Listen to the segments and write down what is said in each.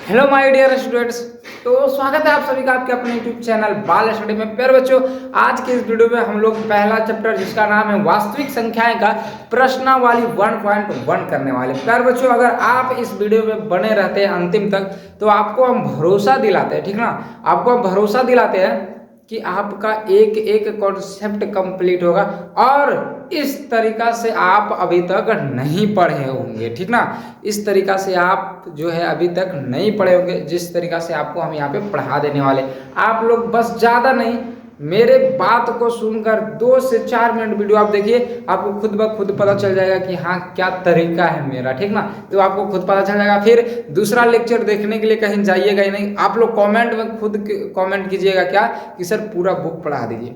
Hello my dear students. तो स्वागत है आप सभी का आपके अपने यूट्यूब चैनल बाल स्टडी में। प्यारे बच्चों, आज के इस वीडियो में हम लोग पहला चैप्टर जिसका नाम है वास्तविक संख्याएं का प्रश्नावली 1.1 करने वाले। प्यारे बच्चों, अगर आप इस वीडियो में बने रहते हैं अंतिम तक तो आपको हम भरोसा दिलाते हैं, ठीक ना, आपको हम भरोसा दिलाते हैं कि आपका एक एक कॉन्सेप्ट कंप्लीट होगा और इस तरीका से आप अभी तक नहीं पढ़े होंगे, ठीक ना। इस तरीका से आप जो है अभी तक नहीं पढ़े होंगे, जिस तरीका से आपको हम यहाँ पे पढ़ा देने वाले। आप लोग बस ज़्यादा नहीं, मेरे बात को सुनकर 2 से 4 मिनट वीडियो आप देखिए, आपको खुद ब खुद पता चल जाएगा कि हाँ क्या तरीका है मेरा, ठीक ना। तो आपको खुद पता चल जाएगा। फिर दूसरा लेक्चर देखने के लिए कहीं जाइएगा ही नहीं, आप लोग कमेंट में खुद कमेंट कीजिएगा क्या कि सर पूरा बुक पढ़ा दीजिए,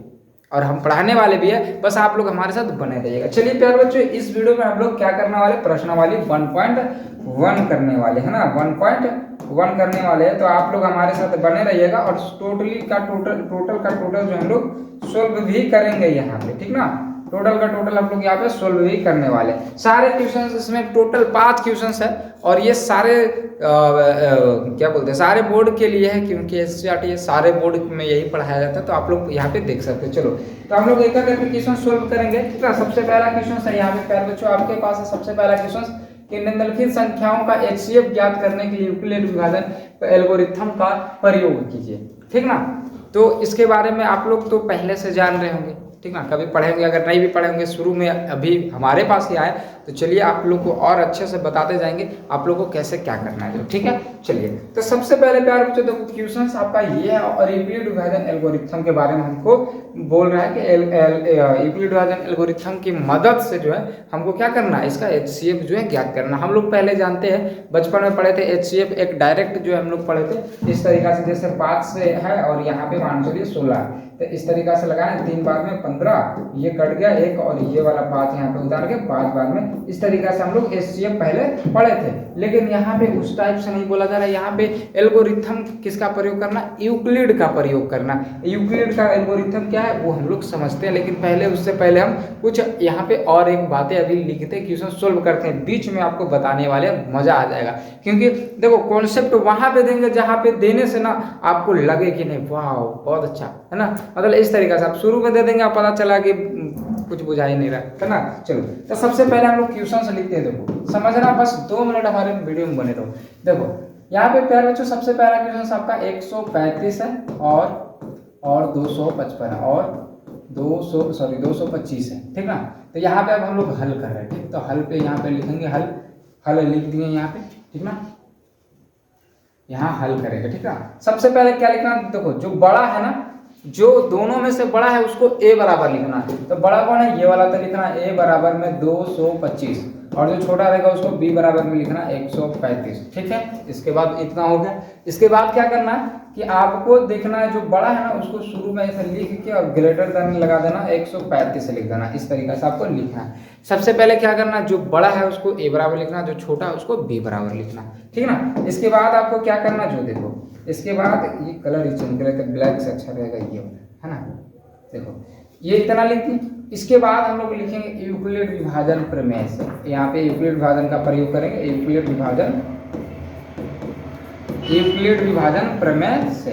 और हम पढ़ाने वाले भी है, बस आप लोग हमारे साथ बने रहिएगा। चलिए प्यारे बच्चों, इस वीडियो में हम लोग क्या करने वाले, प्रश्नावली 1.1 करने वाले है ना, 1.1 करने वाले हैं। तो आप लोग हमारे साथ बने रहिएगा और टोटल का टोटल जो हम लोग सोल्व भी करेंगे यहाँ पे, ठीक ना। टोटल का टोटल हम लोग यहाँ पे सोल्व भी करने वाले। सारे क्वेश्चंस इसमें टोटल 5 क्वेश्चंस है और ये सारे क्या बोलते हैं, सारे बोर्ड के लिए है, क्योंकि एससीईआरटी सारे बोर्ड में यही पढ़ाया जाता है। तो आप लोग यहाँ पे देख सकते हो। चलो तो हम लोग एक एक करके क्वेश्चन सोल्व करेंगे, ठीक है। सबसे पहला क्वेश्चन है यहाँ पे प्यारे बच्चों आपके पास है। सबसे पहला क्वेश्चन कि निम्नलिखित संख्याओं का एचसीएफ ज्ञात करने के लिए यूक्लिड विभाजन एल्गोरिथम का प्रयोग कीजिए, ठीक ना। तो इसके बारे में आप लोग तो पहले से जान रहे होंगे, ठीक ना, कभी पढ़े होंगे, अगर नहीं भी पढ़े होंगे शुरू में अभी हमारे पास ही आए तो चलिए आप लोग को और अच्छे से बताते जाएंगे आप लोग को कैसे क्या करना है, ठीक है। चलिए तो सबसे पहले प्यारे बच्चों देखो क्वेश्चन आपका ये है और यूक्लिड विभाजन एल्गोरिथम के बारे में हमको बोल रहा है कि यूक्लिड विभाजन एल्गोरिथम की मदद से जो है हमको क्या करना है, इसका एचसीएफ जो है ज्ञात करना। हम लोग पहले जानते हैं, बचपन में पढ़े थे एचसीएफ एक डायरेक्ट जो है हम लोग पढ़े थे इस तरीका से, जैसे 5 से है और यहाँ पे मान चलिए 16, तो इस तरीका से लगाए 3 बार में 15, ये कट गया एक और ये वाला 5 यहाँ पे उतार के 5 बार में, इस तरीका से हम लोग एचसीएफ पहले पढ़े थे। लेकिन यहाँ पे उस टाइप से नहीं बोला जा रहा है, यहाँ पे एल्गोरिथम किसका प्रयोग करना, यूक्लिड का प्रयोग करना। यूक्लिड का एल्गोरिथम क्या है वो हम लोग समझते हैं, लेकिन पहले उससे पहले हम कुछ यहाँ पे और एक बातें अभी लिखते क्वेश्चन सोल्व करते हैं, बीच में आपको बताने वाले मजा आ जाएगा। क्योंकि देखो कॉन्सेप्ट वहां पे देंगे जहां पे देने से ना आपको लगे कि नहीं वाह बहुत अच्छा है ना, मतलब इस तरीके से आप शुरू में दे देंगे, आप पता चला कि कुछ बुझा ही नहीं रहा है ना। चलो तो सबसे पहले हम लोग क्वेश्चन से लिखते हैं, देखो समझना, बस 2 मिनट हमारे वीडियो में बने रहो। देखो यहाँ पे प्यारे बच्चों सबसे पहला क्वेश्चन आपका 135 है और 255 है और 225 है, ठीक ना। तो यहाँ पे अब हम लोग हल कर रहे हैं, ठीक। तो हल पे यहाँ पे लिखेंगे, हल लिख दिए यहाँ पे, ठीक ना। यहाँ हल करेंगे, ठीक है। सबसे पहले क्या लिखना, देखो जो बड़ा है ना, जो दोनों में से बड़ा है उसको a बराबर लिखना है। तो बड़ा कौन है, ये वाला, तो लिखना a बराबर में 225 और जो छोटा रहेगा उसको b बराबर में लिखना 135, ठीक है। इसके बाद इतना हो गया। इसके बाद क्या करना है कि आपको देखना है जो बड़ा है ना उसको शुरू में ऐसे लिख के और ग्रेटर देन लगा देना, 135 से लिख देना, इस तरीके से आपको लिखना है। सबसे पहले क्या करना, जो बड़ा है उसको a बराबर लिखना, जो छोटा है उसको b बराबर लिखना, ठीक है ना। इसके बाद आपको क्या करना, जो देखो इसके बाद ये कलर ही चेंज करें तो ब्लैक से अच्छा रहेगा, ये है ना। देखो ये इतना लिख दी। इसके बाद हम लोग लिखेंगे यूक्लिड विभाजन प्रमेय से, यहाँ पे यूक्लिड विभाजन का प्रयोग करेंगे, यूक्लिड विभाजन प्रमेय से,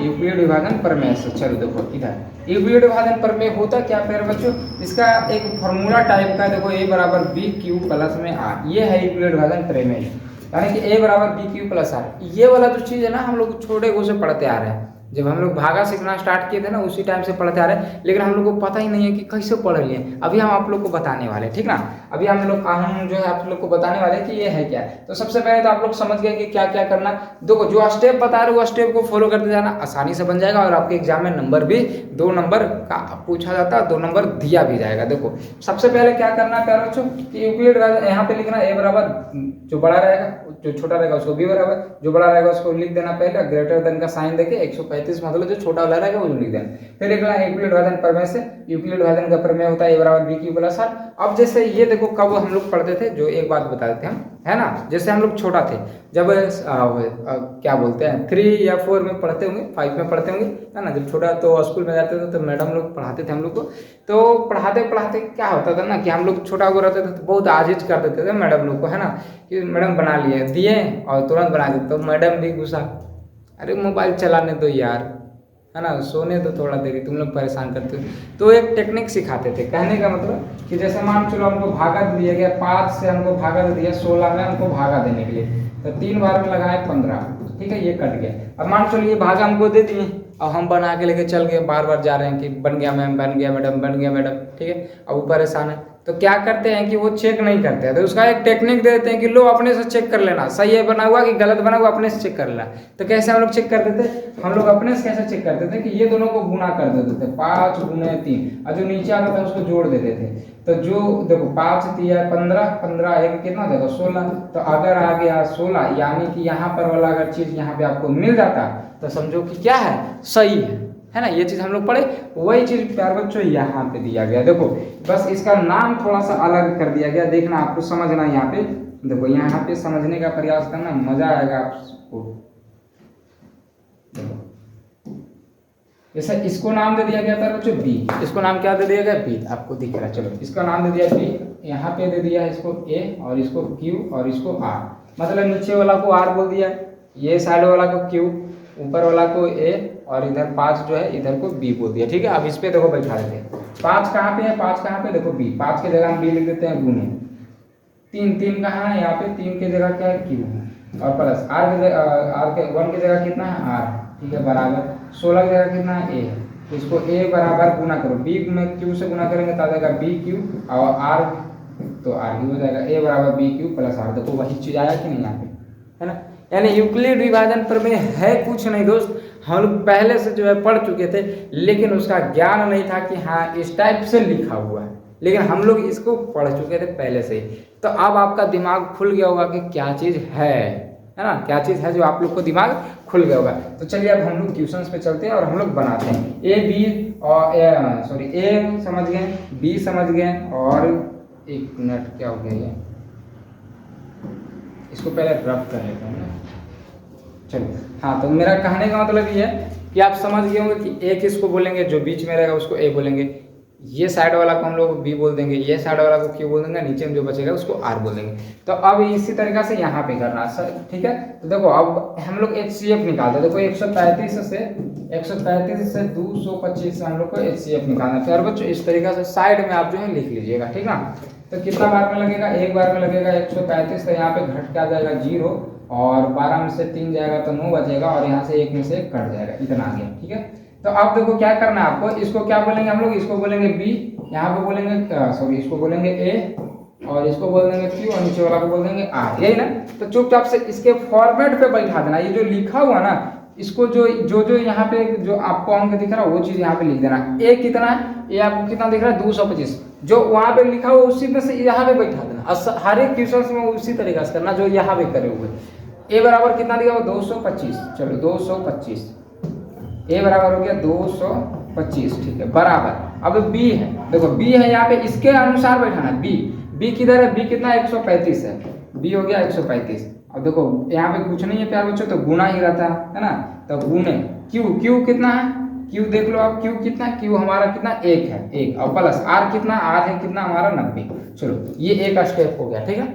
यूक्लिड विभाजन प्रमेय से। चलो देखो इधर यूक्लिड विभाजन प्रमेय होता क्या प्यारे बच्चों, इसका एक फॉर्मूला टाइप का, देखो a बराबर बी क्यू प्लस में r, ये है यूक्लिड विभाजन प्रमेय, यानी कि a बराबर बी क्यू प्लस आर। ये वाला जो चीज़ है ना हम लोग छोटे को से पढ़ते आ रहे हैं, जब हम लोग भागा सीखना स्टार्ट किए थे ना उसी टाइम से पढ़ते आ रहे हैं, लेकिन हम लोग को पता ही नहीं है कि कैसे पढ़ लिए। अभी हम आप लोग को बताने वाले, ठीक ना। अभी हम जो है आप लोग को बताने वाले कि ये है क्या। तो सबसे पहले तो आप लोग समझ गए कि क्या क्या करना। देखो जो स्टेप बता रहे हो वो स्टेप को फॉलो करते जाना, आसानी से बन जाएगा और आपके एग्जाम में नंबर भी 2 नंबर का पूछा जाता है, 2 नंबर दिया भी जाएगा। देखो सबसे पहले क्या करना है प्यारे बच्चों कि यूक्लिड यहाँ पे लिखना a बराबर, जो बड़ा रहेगा जो छोटा रहेगा उसको b बराबर, जो बड़ा रहेगा उसको लिख देना पहले ग्रेटर देन का साइन देके 135 मतलब जो छोटा वाला रहेगा वो लिख देना। फिर अगला यूक्लिड विभाजन प्रमेय से, यूक्लिड विभाजन का प्रमेय होता है a बराबर b क्यूब प्लस r। अब जैसे ये देखो कब हम लोग पढ़ते थे, जो एक बात बता देते हम, है ना, जैसे हम लोग छोटा थे जब क्या बोलते हैं 3 या 4 में पढ़ते होंगे, 5 में पढ़ते होंगे, है ना, जब छोटा तो स्कूल में जाते थे तो मैडम लोग पढ़ाते थे हम लोग को। तो पढ़ाते पढ़ाते क्या होता था ना कि हम लोग छोटा हो रहते थे तो बहुत आजिज कर देते थे मैडम लोग को, है ना, कि मैडम बना लिए दिए और तुरंत बना देते, तो मैडम भी गुस्सा, अरे मोबाइल चलाने दो यार, है ना, सोने दो थोड़ा देरी, तुम लोग परेशान करते हो। तो एक टेक्निक सिखाते थे, कहने का मतलब कि जैसे मान चलो हमको भागा दिया गया 5 से, हमको भागा दे दिया 16 में, हमको भागा देने के लिए, तो 3 बार में लगाए 15, ठीक है, ये कट गया। अब मान चलो ये भागा हमको दे दिए और हम बना के लेके चल गए, बार बार जा रहे हैं कि बन गया मैम, बन गया मैडम, बन गया मैडम, ठीक है। अब वो परेशान है तो क्या करते हैं कि वो चेक नहीं करते हैं, तो उसका एक टेक्निक देते हैं कि लो अपने से चेक कर लेना, सही है बना हुआ कि गलत बना हुआ, अपने से चेक कर लेना। तो कैसे हम लोग चेक करते थे, हम लोग अपने से कैसे चेक करते थे कि ये दोनों को गुना कर देते थे, 5 गुने 3, और जो नीचे आता था उसको जोड़ देते थे। तो जो देखो 5 3 15, 15 एक कितना देगा 16, तो अगर आ गया 16 यानी कि यहाँ पर वाला अगर चीज यहाँ पे आपको मिल जाता तो समझो कि क्या है, सही है ना। ये चीज हम लोग पढ़े, वही चीज प्यार बच्चों यहाँ पे दिया गया। देखो बस इसका नाम थोड़ा सा अलग कर दिया गया, देखना आपको समझना, यहाँ पे देखो, यहाँ पे समझने का प्रयास करना, मजा आएगा आपको। देखो जैसे इसको नाम दे दिया गया था बच्चों बी, इसको नाम क्या दे दिया गया बी, आपको दिख रहा है, चलो इसका नाम दे दिया बी, यहाँ पे दे दिया इसको ए और इसको क्यू और इसको आर, मतलब नीचे वाला को आर बोल दिया, ये साइड वाला को क्यू, ऊपर वाला को ए और इधर 5 जो है इधर को बी बोल दिया, ठीक है। अब इस पे देखो बैठा देते हैं, 5 कहाँ पे है, 5 कहाँ पे, देखो बी, 5 की जगह हम बी लिख देते हैं गुने 3, 3 कहाँ है यहाँ पे, 3 की जगह क्या है क्यू, और प्लस आर की जगह, आर के 1 की जगह कितना है आर, ठीक है, बराबर 16 की जगह कितना है ए, तो इसको ए बराबर गुना करो, बी में क्यू से गुना करेंगे तो आ जाएगा बी क्यू, और आर तो आर क्यू हो जाएगा, ए बराबर बी क्यू प्लस आर। देखो वही चीज आया कि नहीं यहाँ पे, है ना। यानी यूक्लिड विभाजन प्रमेय है कुछ नहीं दोस्त, हम लोग पहले से जो है पढ़ चुके थे, लेकिन उसका ज्ञान नहीं था कि हाँ इस टाइप से लिखा हुआ है, लेकिन हम लोग इसको पढ़ चुके थे पहले से ही। तो अब आपका दिमाग खुल गया होगा कि क्या चीज़ है ना, क्या चीज़ है, जो आप लोग को दिमाग खुल गया होगा। तो चलिए अब हम लोग क्वेश्चंस पे चलते हैं और हम लोग बनाते हैं। ए बी और ए समझ गए, बी समझ गए, और एक मिनट क्या हो गया ये, इसको पहले रब कर लेते हैं। चलो हाँ, तो मेरा कहने का मतलब ये है कि आप समझ गए होंगे कि ए किसको बोलेंगे, जो बीच में रहेगा उसको ए बोलेंगे, ये साइड वाला को हम लोग बी बोल देंगे, ये साइड वाला को क्यू बोल देंगे, नीचे में जो बचेगा उसको आर बोल देंगे। तो अब इसी तरीका से यहाँ पे करना सर, ठीक है। तो देखो अब हम लोग HCF निकालते हैं, देखो 135 से 225 से हम लोग को HCF निकालना है। फिर बच्चों इस तरीका से साइड में आप जो है लिख लीजिएगा, ठीक ना। तो कितना बार में लगेगा, एक बार में लगेगा 135, तो यहाँ पे घट के आ जाएगा 0, और 12 में से 3 जाएगा तो 9 बचेगा, और यहाँ से 1 में से 1 कट जाएगा, इतना आ गया, ठीक है। तो अब देखो क्या करना है आपको, इसको क्या बोलेंगे हम लोग, इसको बोलेंगे बी, यहाँ पे बोलेंगे सॉरी इसको बोलेंगे ए, और इसको बोल देंगे क्यू, और नीचे वाला को बोल देंगे आर, यही ना। तो चुपचाप से इसके फॉर्मेट पे बैठा देना, ये जो लिखा हुआ ना इसको जो यहाँ पे जो आपको अंक दिख रहा है वो चीज यहाँ पे लिख देना। ए कितना है, ये आपको कितना दिख रहा है 225, जो वहाँ पे लिखा हुआ उसी में से यहाँ पे बैठा देना। हर एक क्वेश्चन में उसी तरीका से करना जो यहाँ पे करे हुए। ए बराबर कितना दिया हुआ 225, चलो 225, ए बराबर हो गया 225, ठीक है, बराबर। अब बी है, देखो बी है यहाँ पे, इसके अनुसार बैठाना। बी किधर है, बी कितना 135 है, बी हो गया 135। अब देखो यहाँ पे कुछ नहीं है प्यार बच्चों, तो गुना ही रहता है ना, तो गुने क्यू कितना है, क्यू देख लो आप, क्यू कितना, क्यू हमारा कितना 1 है, 1, और प्लस आर कितना, आर है कितना हमारा 90। चलो ये एक स्टेप हो गया, ठीक है।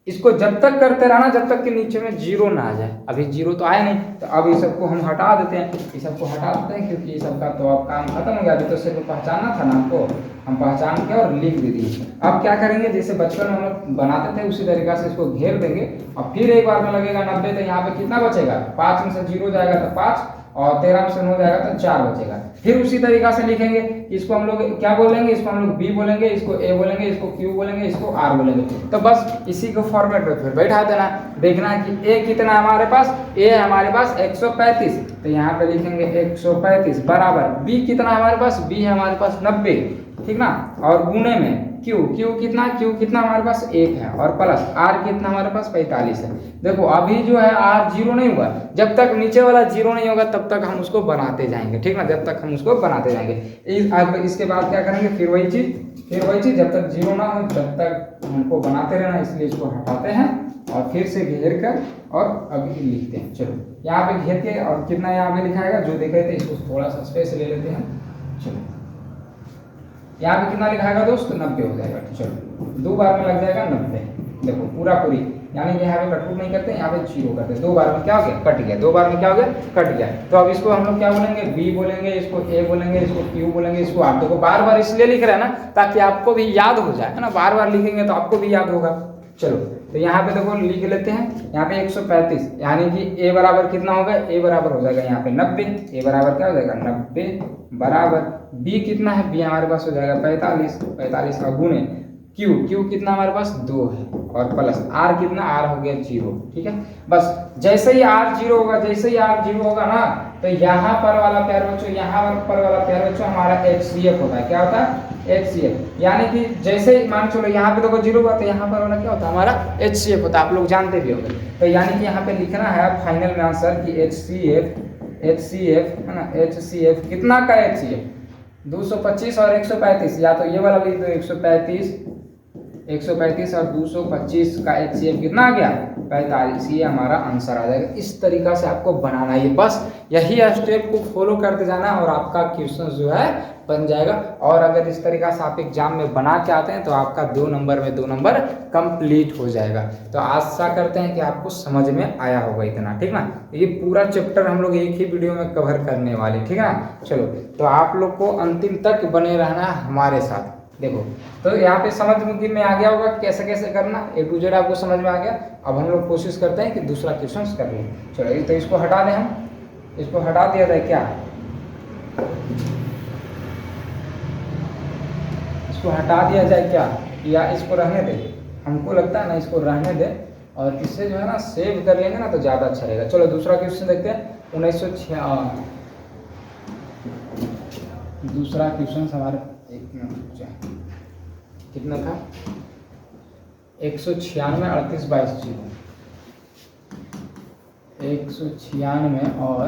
इसको जब तक करते रहना जब तक कि नीचे में 0 ना आ जाए। अभी 0 तो आया नहीं, तो अब ये सबको हम हटा देते हैं, ये सबको हटा देते हैं, क्योंकि ये सबका तो अब काम खत्म हो गया। अभी तो सिर्फ पहचानना था ना आपको, हम पहचान के और लिख दे दिए। अब क्या करेंगे, जैसे बचपन में हम लोग बनाते थे उसी तरीका से इसको घेर देंगे, और फिर एक बार में लगेगा 90, तो यहाँ पे कितना बचेगा, 5 में से 0 जाएगा तो 5, और 13 में से 9 जाएगा तो 4 बचेगा। फिर उसी तरीका से लिखेंगे, इसको हम लोग क्या बोलेंगे, इसको हम लोग बी बोलेंगे, इसको ए बोलेंगे, इसको क्यू बोलेंगे, इसको आर बोलेंगे। तो बस इसी को फॉर्मेट में फिर बैठा देना। देखना है कि ए कितना हमारे पास, ए हमारे पास 135, तो यहाँ पे लिखेंगे 135 बराबर बी कितना हमारे पास, बी है हमारे पास 90, ठीक ना, और गुने में क्यू कितना हमारे पास 1 है और प्लस आर कितना हमारे पास 45 है। देखो अभी जो है आर जीरो नहीं हुआ, जब तक नीचे वाला जीरो नहीं होगा तब तक हम उसको बनाते जाएंगे, ठीक ना, जब तक हम उसको बनाते जाएंगे। इसके बाद क्या करेंगे, फिर वही चीज जब तक जीरो ना हो तब तक हमको बनाते रहना, इसलिए इसको हटाते हैं और फिर से घेर कर और अभी लिखते हैं। चलो यहाँ पे घेर के और कितना यहाँ पे लिखाएगा जो देखे थे इसको थोड़ा सा स्पेस ले लेते हैं। चलो यहाँ पे कितना लिखाएगा दोस्त, 90 हो जाएगा। चलो 2 बार में लग जाएगा 90। देखो पूरा पूरी, यानी कि यहाँ पे कटपुट नहीं करते, यहाँ पे जीरो करते हैं। 2 बार में क्या हो गया, कट गया। 2 बार में क्या हो गया, कट गया। तो अब इसको हम लोग क्या बोलेंगे, बी बोलेंगे, इसको ए बोलेंगे, इसको क्यू बोलेंगे, इसको आर। देखो बार बार इसलिए लिख रहे हैं ना ताकि आपको भी याद हो जाए, है ना, बार बार लिखेंगे तो आपको भी याद होगा। चलो तो यहाँ पे देखो लिख लेते हैं, यहाँ पे 135 यानी कि ए बराबर कितना होगा, ए बराबर हो जाएगा यहाँ पे 90। ए बराबर क्या हो जाएगा 90 बराबर बी कितना है, बी हमारे पास हो जाएगा 45 का गुणे क्यू कितना हमारे पास 2 है और प्लस आर कितना, आर हो गया 0। ठीक है, बस जैसे ही आर 0 होगा ना तो यहाँ पर वाला प्यार बच्चों, यहाँ पर वाला प्यार बच्चों हमारा HCF होता है। क्या होता है, HCF, यानी कि जैसे ही मान चलो यहाँ पे देखो 0 हुआ तो यहाँ पर वाला क्या होता है, हमारा HCF होता है। आप लोग जानते भी होंगे। तो यानी कि यहाँ पे लिखना है फाइनल में आंसर कि HCF है ना, HCF कितना का HCF 225 और 135, या तो ये वाला लिख दो 135 और 225 का HCF कितना आ गया 45, ये हमारा आंसर आ जाएगा। इस तरीका से आपको बनाना है, बस यही स्टेप को फॉलो करते जाना और आपका क्वेश्चन जो है बन जाएगा। और अगर इस तरीका से आप एग्जाम में बना के आते हैं तो आपका 2 नंबर में 2 नंबर कंप्लीट हो जाएगा। तो आशा करते हैं कि आपको समझ में आया होगा इतना, ठीक ना। ये पूरा चैप्टर हम लोग एक ही वीडियो में कवर करने वाले, ठीक है ना। चलो तो आप लोग को अंतिम तक बने रहना हमारे साथ। देखो तो यहाँ पे समझ में आ गया होगा कैसे कैसे करना, A to Z आपको समझ में आ गया। अब हम लोग कोशिश करते हैं कि दूसरा क्वेश्चन कर लें। चलो तो इसको हटा दें, हम इसको हटा दिया जाए क्या, इसको हटा दिया जाए क्या, या इसको रहने दे, हमको लगता है ना इसको रहने दे और इससे जो है ना सेव कर लेंगे ना तो ज़्यादा अच्छा रहेगा। चलो दूसरा क्वेश्चन देखते हैं। 1996 दूसरा क्वेश्चन हमारे कितना था, 196 38 22 0, 196 और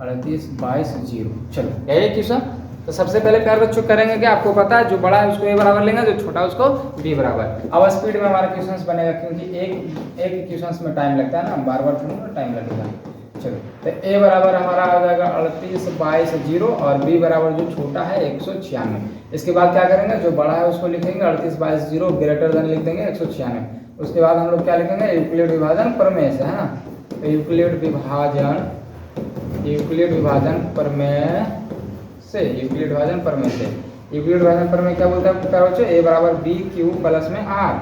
38 22 0। चलो यही क्वेश्चन। तो सबसे पहले प्यार बच्चों करेंगे कि आपको पता है जो बड़ा है उसको ए बराबर लेंगे, जो छोटा है उसको बी बराबर। अब स्पीड में हमारा क्वेश्चन बनेगा क्योंकि एक क्वेश्चन में टाइम लगता है ना, बार बार थोड़ा टाइम लगेगा। चलो तो ए बराबर हमारा आ जाएगा 38 22 0 और बी बराबर जो छोटा है 196। इसके बाद क्या करेंगे, जो बड़ा है उसको लिखेंगे 38 22 0 ग्रेटर देन लिख देंगे 196। उसके बाद हम लोग क्या लिखेंगे, यूक्लिड विभाजन प्रमेय से, है ना। तो यूक्लिड विभाजन प्रमेय क्या बोलता है, ए बराबर बी क्यू प्लस में आर,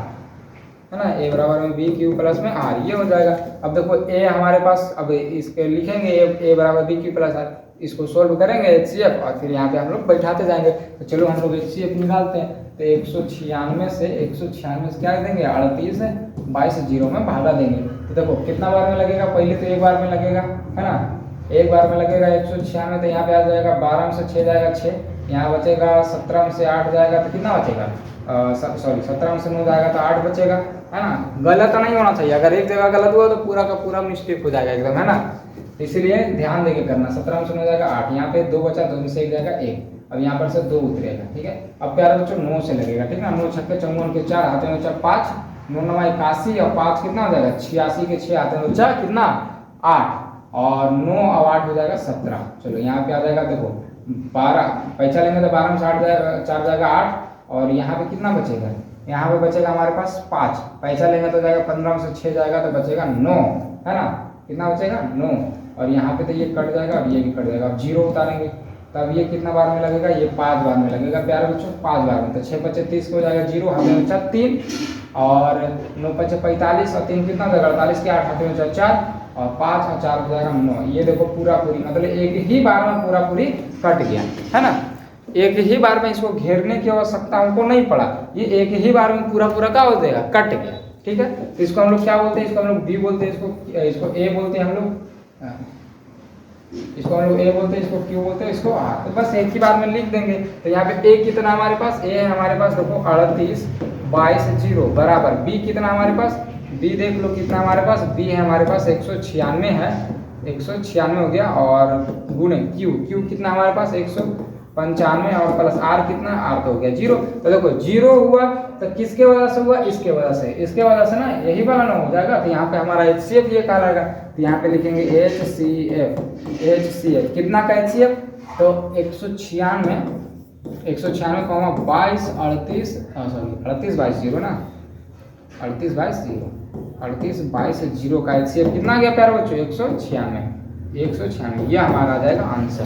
है ना, ए बराबर में बी क्यू प्लस में आर, ये हो जाएगा। अब देखो ए हमारे पास, अब इसके लिखेंगे ए बराबर बी क्यू प्लस आर, इसको सोल्व करेंगे HCF और फिर यहाँ पे हम लोग बैठाते जाएंगे। तो चलो हम लोग HCF निकालते हैं। तो 196 से क्या देंगे, 38 22 0 में भागा देंगे। तो देखो कितना बार में लगेगा, पहले तो एक बार में लगेगा, है ना, एक बार में लगेगा 196। तो यहाँ पे आ जाएगा 12 में से 6 जाएगा 6, यहाँ बचेगा 17 में से 8 जाएगा तो कितना बचेगा, सॉरी 17 में से 9 जाएगा तो 8 बचेगा, है ना। गलत नहीं होना चाहिए, अगर एक जगह गलत हुआ तो पूरा का पूरा मिस्टेक हो जाएगा एकदम, है ना। इसीलिए ध्यान देके करना। 17 में से 9 जाएगा 8, यहाँ पे 2 बचा, 2 में से 1 जाएगा 1, अब यहाँ पर से 2 उतरेगा, ठीक है। अब प्यारे बच्चों 9 से लगेगा, ठीक है, 9 छक्के 54 के 4 हाथे में 4 5, 9 9 81 और 5 कितना हो जाएगा 86 के 6 हाथे में 4 कितना 8 और 9 और 8 हो जाएगा 17। चलो यहाँ पे आ जाएगा, देखो 12 पैसा लेंगे तो 12 में 8 जाएगा, 4 जाएगा 8 और यहाँ पे कितना बचेगा, यहाँ पे बचेगा हमारे पास 5, पैसा लेंगे तो जाएगा 15 में से 6 जाएगा तो बचेगा 9, है ना, कितना बचेगा 9 और यहाँ पे तो ये कट जाएगा, अब ये भी कट जाएगा। अब 0 उतारेंगे तब ये कितना बार में लगेगा, ये 5 बार में लगेगा प्यारे बच्चों, 5 बार में। तो 6 25 30 हो जाएगा 0, हाथ में बचा 3 और 9 25 45 और 3 कितना हो जाएगा 48 के 8 हाथ में बचा 4 और 5 और 4 हो जाएगा 9। ये देखो पूरा पूरी मतलब एक ही बार में पूरा पूरी कट गया, है ना। एक ही बार में इसको घेरने की आवश्यकता हमको नहीं पड़ा, ये एक ही बार में पूरा पूरा क्या हो जाएगा, कट गया, ठीक है। तो इसको हम लोग क्या बोलते हैं, इसको हम लोग बी बोलते हैं, इसको ए बोलते हैं हम लोग, इसको हम लोग ए बोलते हैं, इसको क्यू बोलते हैं, इसको आर। तो बस एक ही बार में लिख देंगे। तो यहाँ पे ए कितना हमारे पास, ए है हमारे पास देखो 38 22 0 बराबर बी कितना हमारे पास, बी देख लो कितना हमारे पास, बी है हमारे पास 196 है, 196 हो गया, और गुणे क्यू, क्यू कितना हमारे पास 195 और प्लस आर कितना, आर तो हो गया 0। तो देखो 0 हुआ तो किसके वजह से हुआ, इसके वजह से, इसके वजह से ना, यही वाला ना हो जाएगा। तो यहाँ पे हमारा HCF ये कहलाएगा। तो यहाँ पे लिखेंगे HCF, HCF कितना का HCF, तो 196 22 38 सॉरी 38 22 0 ना, 38 22 0, 38 22 0 का HCF कितना गया प्यारे बच्चों, 196, ये हमारा आ जाएगा आंसर,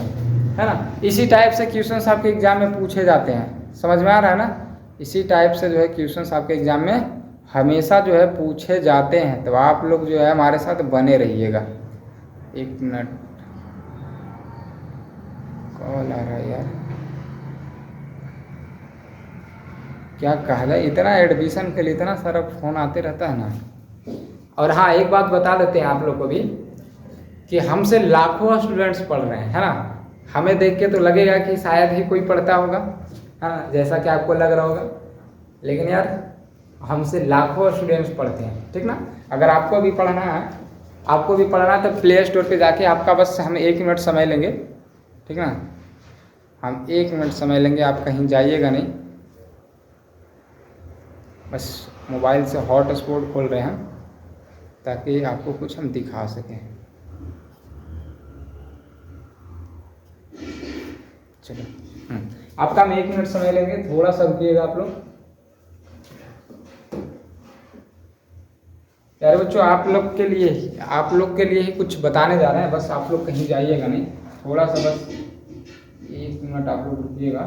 है ना। इसी टाइप से क्वेश्चंस आपके एग्जाम में पूछे जाते हैं, समझ में आ रहा है ना। इसी टाइप से जो है क्वेश्चंस आपके एग्जाम में हमेशा जो है पूछे जाते हैं। तो आप लोग जो है हमारे साथ बने रहिएगा। एक मिनट, कॉल आ रहा है यार, क्या कहा जाए, इतना एडमिशन के लिए इतना सारा फ़ोन आते रहता है ना। और हाँ, एक बात बता देते हैं आप लोग को भी कि हमसे लाखों स्टूडेंट्स पढ़ रहे हैं, है ना। हमें देख के तो लगेगा कि शायद ही कोई पढ़ता होगा, है ना, जैसा कि आपको लग रहा होगा, लेकिन यार हमसे लाखों स्टूडेंट्स पढ़ते हैं, ठीक ना। अगर आपको भी पढ़ना है, आपको भी पढ़ना है तो प्ले स्टोर पे जाके आपका बस हम 1 मिनट समय लेंगे, ठीक ना, हम 1 मिनट समय लेंगे, आप कहीं जाइएगा नहीं, बस मोबाइल से हॉटस्पॉट खोल रहे हैं ताकि आपको कुछ हम दिखा सकें। चलो आपका हम 1 मिनट समय लेंगे, थोड़ा सा रुकिएगा आप लोग। यार बच्चों आप लोग के लिए ही कुछ बताने जा रहे हैं, बस आप लोग कहीं जाइएगा नहीं, थोड़ा सा बस 1 मिनट आप लोग रुकिएगा।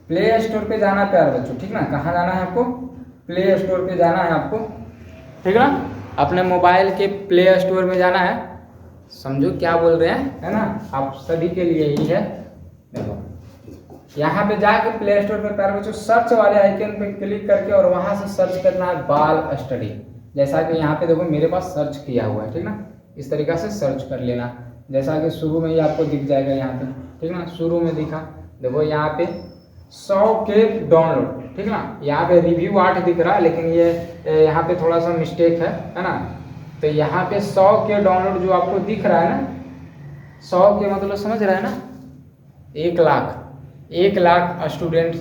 प्ले स्टोर पे जाना प्यारे बच्चों, ठीक ना। कहाँ जाना है आपको, प्ले स्टोर पे जाना है आपको, ठीक ना। अपने मोबाइल के प्ले स्टोर में जाना है, समझो क्या बोल रहे हैं, है ना, आप सभी के लिए ही है। देखो यहाँ पे जाके प्ले स्टोर पे प्यारे बच्चों सर्च वाले आइकन पे क्लिक करके और वहाँ से सर्च करना है बाल स्टडी। जैसा कि यहाँ पे देखो मेरे पास सर्च किया हुआ है, ठीक ना, इस तरीक़ा से सर्च कर लेना। जैसा कि शुरू में ही आपको दिख जाएगा यहाँ पे, ठीक ना, शुरू में दिखा, देखो यहाँ पे 100 के डाउनलोड, ठीक ना। यहाँ पे रिव्यू 8 दिख रहा है, लेकिन ये यहाँ पे थोड़ा सा मिस्टेक है ना। तो यहाँ पे 100 के डाउनलोड जो आपको दिख रहा है ना, 100 के मतलब समझ रहा है ना, 1 लाख स्टूडेंट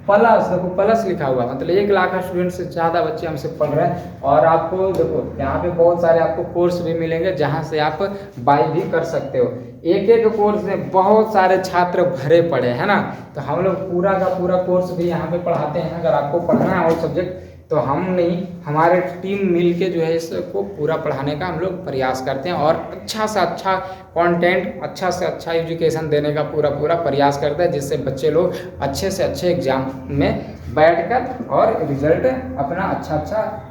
प्लस, देखो प्लस लिखा हुआ, मतलब 1 लाख स्टूडेंट से ज़्यादा बच्चे हमसे पढ़ रहे हैं। और आपको देखो यहाँ पे बहुत सारे आपको कोर्स भी मिलेंगे जहाँ से आप बाय भी कर सकते हो। एक कोर्स में बहुत सारे छात्र भरे पड़े हैं ना। तो हम लोग पूरा का पूरा कोर्स भी यहाँ पे पढ़ाते हैं। अगर आपको पढ़ना है और सब्जेक्ट तो हम नहीं, हमारे टीम मिल के जो है इसको पूरा पढ़ाने का हम लोग प्रयास करते हैं और अच्छा से अच्छा कंटेंट, अच्छा से अच्छा एजुकेशन देने का पूरा प्रयास करते हैं, जिससे बच्चे लोग अच्छे से अच्छे एग्जाम में बैठकर और रिजल्ट अपना अच्छा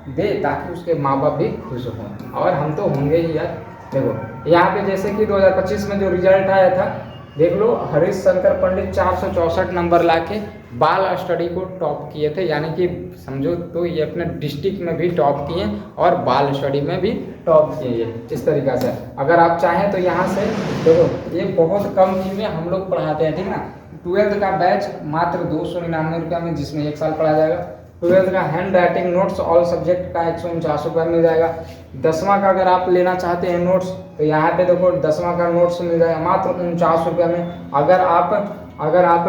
दे, ताकि उसके माँ बाप भी खुश हों। और हम तो होंगे ही यार। देखो यहाँ पे जैसे कि 2025 में जो रिजल्ट आया था, देख लो हरीश शंकर पंडित 464 नंबर लाके बाल स्टडी को टॉप किए थे, यानी कि समझो तो ये अपने डिस्ट्रिक्ट में भी टॉप किए और बाल स्टडी में भी टॉप किए। ये इस तरीक़ा से अगर आप चाहें तो यहाँ से देखो, ये बहुत कम फी में हम लोग पढ़ाते हैं, ठीक ना। 12th का बैच मात्र 299 रुपये में, जिसमें 1 साल पढ़ा जाएगा। 12th का hand writing notes all subject का 149 रुपये मिल जाएगा। 10वां का अगर आप लेना चाहते हैं नोट्स, तो यहाँ पे देखो 10वां का नोट्स मिल जाएगा मात्र 49 रुपये में। अगर आप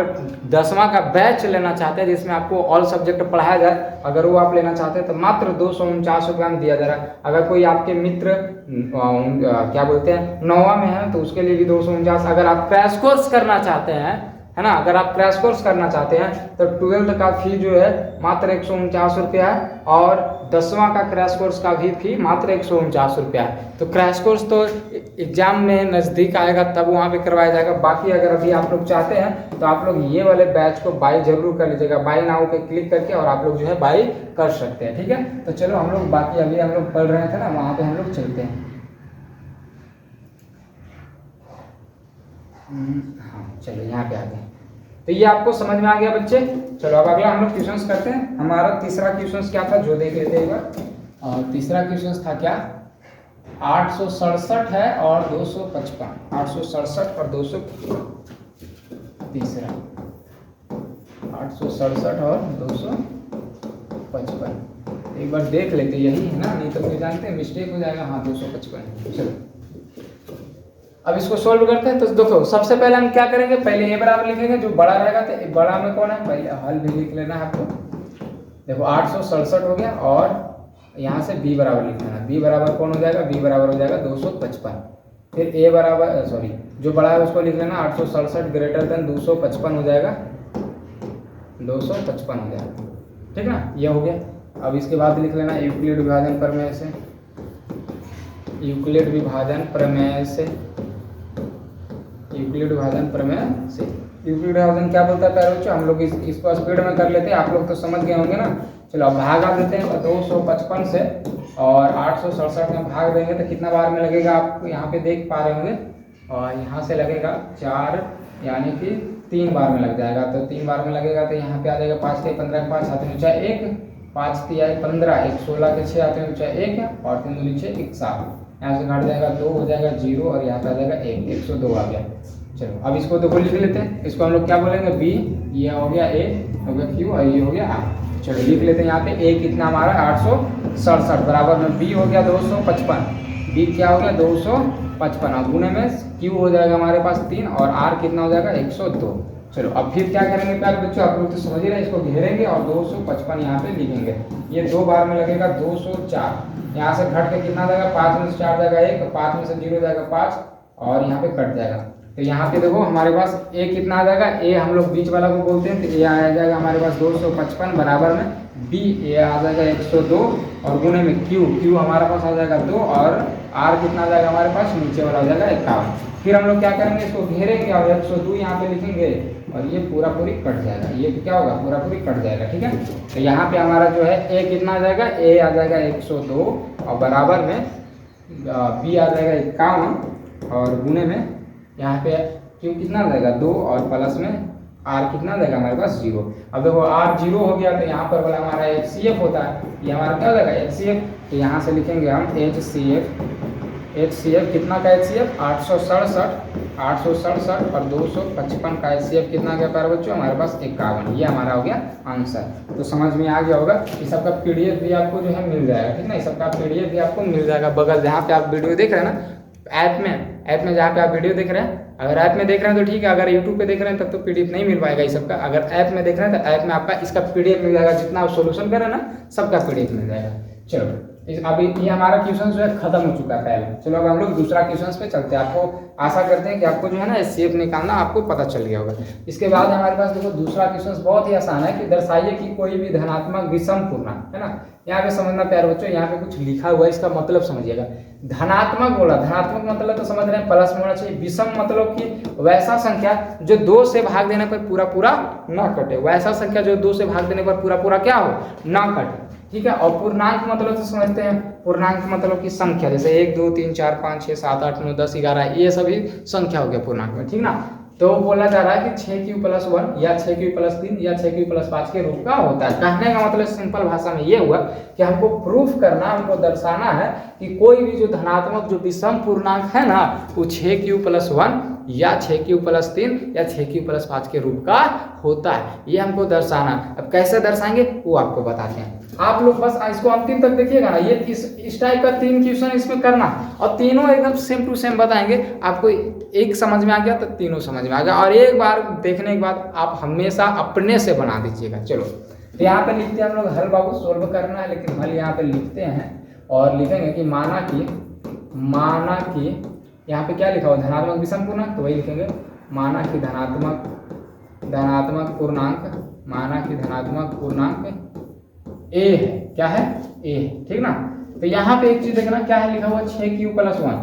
10वां का बैच लेना चाहते हैं जिसमें आपको ऑल सब्जेक्ट पढ़ाया जाए, अगर वो आप लेना चाहते हैं तो मात्र 249 रुपये में दिया जा रहा है। अगर कोई आपके मित्र क्या बोलते हैं 9वां में है तो उसके लिए भी 249। अगर आप क्रैश कोर्स करना चाहते हैं, है ना, अगर आप क्रैश कोर्स करना चाहते हैं तो 12th का फी जो है मात्र 149 रुपया है, और 10वां का क्रैश कोर्स का भी फी मात्र 149 रुपया है। तो क्रैश कोर्स तो एग्जाम में नज़दीक आएगा तब वहाँ पे करवाया जाएगा। बाकी अगर अभी आप लोग चाहते हैं तो आप लोग ये वाले बैच को बाय जरूर कर लीजिएगा, बाय नाउ पे क्लिक करके, और आप लोग जो है बाय कर सकते हैं, ठीक है। तो चलो हम लोग बाकी अभी हम लोग पढ़ रहे थे ना, वहाँ पे हम लोग चलते हैं। हाँ चलो यहाँ पे आ गए। तो ये आपको समझ में आ गया बच्चे। चलो अब अगला हम लोग क्वेश्चंस करते हैं। हमारा तीसरा क्वेश्चंस क्या था जो देख लेते हैं एक बार। और तीसरा क्वेश्चन था क्या, 867 है और 255, 867 और 200, तीसरा 867 और 255, एक बार देख लेते, यही है ना, नहीं तो कोई जानते हैं मिस्टेक हो जाएगा। हाँ 255। चलो अब इसको सोल्व करते हैं। तो देखो सबसे पहले हम क्या करेंगे, पहले ए बराबर लिखेंगे, जो बड़ा रहेगा तो बड़ा में कौन है, पहले हल भी लिख लेना है आपको। देखो 867 हो गया और यहाँ से बी बराबर लिखना है, बी बराबर कौन हो जाएगा, बी बराबर हो जाएगा 255। फिर ए बराबर सॉरी जो बड़ा है उसको लिख लेना, 867 ग्रेटर देन 255 हो जाएगा, 255 हो जाएगा, ठीक ना, ये हो गया। अब इसके बाद लिख लेना यूक्लिड विभाजन प्रमेय से, यूक्लिड विभाजन प्रमेय से, यूक्लिड विभाजन प्रमेय से। यूक्लिड विभाजन क्या बोलता है प्यारे बच्चों, हम लोग इसको स्पीड में कर लेते हैं, आप लोग तो समझ गए होंगे ना। चलो अब भागा देते हैं 255 से, और 867 में भाग देंगे तो कितना बार में लगेगा, आप यहाँ पे देख पा रहे होंगे, और यहाँ से लगेगा 4 यानी कि 3 बार में लग जाएगा। तो 3 बार में लगेगा तो यहाँ पे आ जाएगा 5 के 15 के 5 हाथ में ऊंचा 1, 5 3 15, 1 16 के 6 हाथ में ऊंचा 1 है, और 3 दूनी 6 1 7, यहाँ से घट जाएगा 2 हो जाएगा 0, और यहाँ पे आ जाएगा 1, 102 आ गया। चलो अब इसको देखो लिख लेते हैं, इसको हम लोग क्या बोलेंगे, बी, ये हो गया ए, हो गया क्यू, और ये हो गया आर। चलो लिख लेते हैं यहाँ पे ए कितना हमारा 867 बराबर में बी हो गया 255, बी क्या हो गया 255, और गुणे में क्यू हो जाएगा हमारे पास 3, और आर कितना हो जाएगा 102। चलो अब फिर क्या करेंगे प्यारे बच्चों, आप लोग तो समझ ही रहे, इसको घेरेंगे और 255 यहाँ पे लिखेंगे, ये 2 बार में लगेगा 204, यहाँ से घट के कितना जाएगा, 5 में से 4 जाएगा 1, 5 में से 0 जाएगा 5, और यहाँ पे कट जाएगा। तो यहाँ पे देखो हमारे पास ए कितना आ जाएगा, ए हम लोग बीच वाला को बोलते हैं, तो ए आ जाएगा हमारे पास 255 बराबर में बी, ए आ जाएगा 102, और गुणे में क्यू, क्यू हमारे पास आ जाएगा 2, और आर कितना आ जाएगा हमारे पास, नीचे वाला हो जाएगा 51। फिर हम लोग क्या करेंगे, इसको घेरेंगे और 102 यहाँ पे लिखेंगे, और ये पूरा पूरी कट जाएगा, ये क्या होगा पूरा पूरी कट जाएगा, ठीक है। तो यहाँ पे हमारा जो है ए कितना आ जाएगा, ए आ जाएगा 102, और बराबर में बी आ जाएगा 51, और गुणे में यहाँ पे क्यू कितना आ जाएगा 2, और प्लस में आर कितना आ जाएगा हमारे पास 0। अब देखो आर 0 हो गया तो यहाँ पर वाला हमारा HCF होता है, ये हमारा क्या हो जाएगा HCF, तो यहाँ से लिखेंगे हम HCF कितना का HCF 867 और 255 का HCF कितना गया प्यारे बच्चों, हमारे पास 51, ये हमारा हो गया आंसर। तो समझ में आ गया होगा, इस सबका PDF भी आपको जो है मिल जाएगा, ठीक ना, इस सबका PDF भी आपको मिल जाएगा बगल जहाँ पे आप वीडियो देख रहे हैं ना, ऐप में जहाँ पे आप वीडियो देख रहे हैं, अगर ऐप में देख रहे हैं तो ठीक है, अगर यूट्यूब पे देख रहे हैं तब तो PDF नहीं मिल पाएगा इस सबका। अगर ऐप में देख रहे हैं तो ऐप में आपका इसका PDF मिल जाएगा, जितना आप सोल्यूशन कर रहे हैं ना सबका PDF मिल जाएगा। चलो अभी ये हमारा क्वेश्चन जो है खत्म हो चुका है पहले। चलो अब हम लोग दूसरा क्वेश्चन पे चलते हैं। आपको आशा करते हैं कि आपको जो है ना HCF निकालना आपको पता चल गया होगा। इसके बाद हमारे पास देखो दूसरा क्वेश्चन बहुत ही आसान है कि दर्शाइए कि कोई भी धनात्मक विषम पूर्णांक, है ना। यहाँ पे समझना प्यारे बच्चों, यहाँ पे कुछ लिखा हुआ है, इसका मतलब समझिएगा। धनात्मक बोला, धनात्मक मतलब तो समझ रहे हैं प्लस में होना चाहिए। विषम मतलब कि वैसा संख्या जो 2 से भाग देने पर पूरा पूरा ना कटे, वैसा संख्या जो 2 से भाग देने पर पूरा पूरा क्या हो, ना कटे, ठीक है। और पूर्णांक मतलब तो समझते हैं, पूर्णांक मतलब की संख्या, जैसे 1 2 3 4 5 6 7 8 9 10 11 ये सभी संख्या हो गया पूर्णांक में, ठीक ना। तो बोला जा रहा है कि 6q+1 या 6q+3 या 6q+5 के रूप का होता है। कहने का मतलब सिंपल भाषा में ये हुआ कि हमको प्रूफ करना, हमको दर्शाना है कि कोई भी जो धनात्मक जो विषम पूर्णांक है ना वो 6q+1 या 6q+3 या 6q+5 के रूप का होता है, ये हमको दर्शाना। अब कैसे दर्शाएंगे वो आपको बताते हैं। आप लोग बस इसको अंतिम तक देखिएगा ना, ये इस टाइप का 3 क्वेश्चन इसमें करना, और तीनों एकदम सेम टू सेम बताएंगे। आपको एक समझ में आ गया तो तीनों समझ में आ गया, और एक बार देखने के बाद आप हमेशा अपने से बना दीजिएगा। चलो तो यहाँ पे लिखते हैं हम लोग हल, बाबू सोल्व करना है, लेकिन हल यहाँ पे लिखते हैं और लिखेंगे कि माना कि यहाँ पे क्या लिखा हुआ, धनात्मक विषम पूर्णांक, तो वही लिखेंगे माना कि धनात्मक पूर्णांक, माना कि धनात्मक पूर्णांक ए है, क्या है ए, ठीक ना। तो यहाँ पे एक चीज देखना क्या है लिखा हुआ, 6q+1,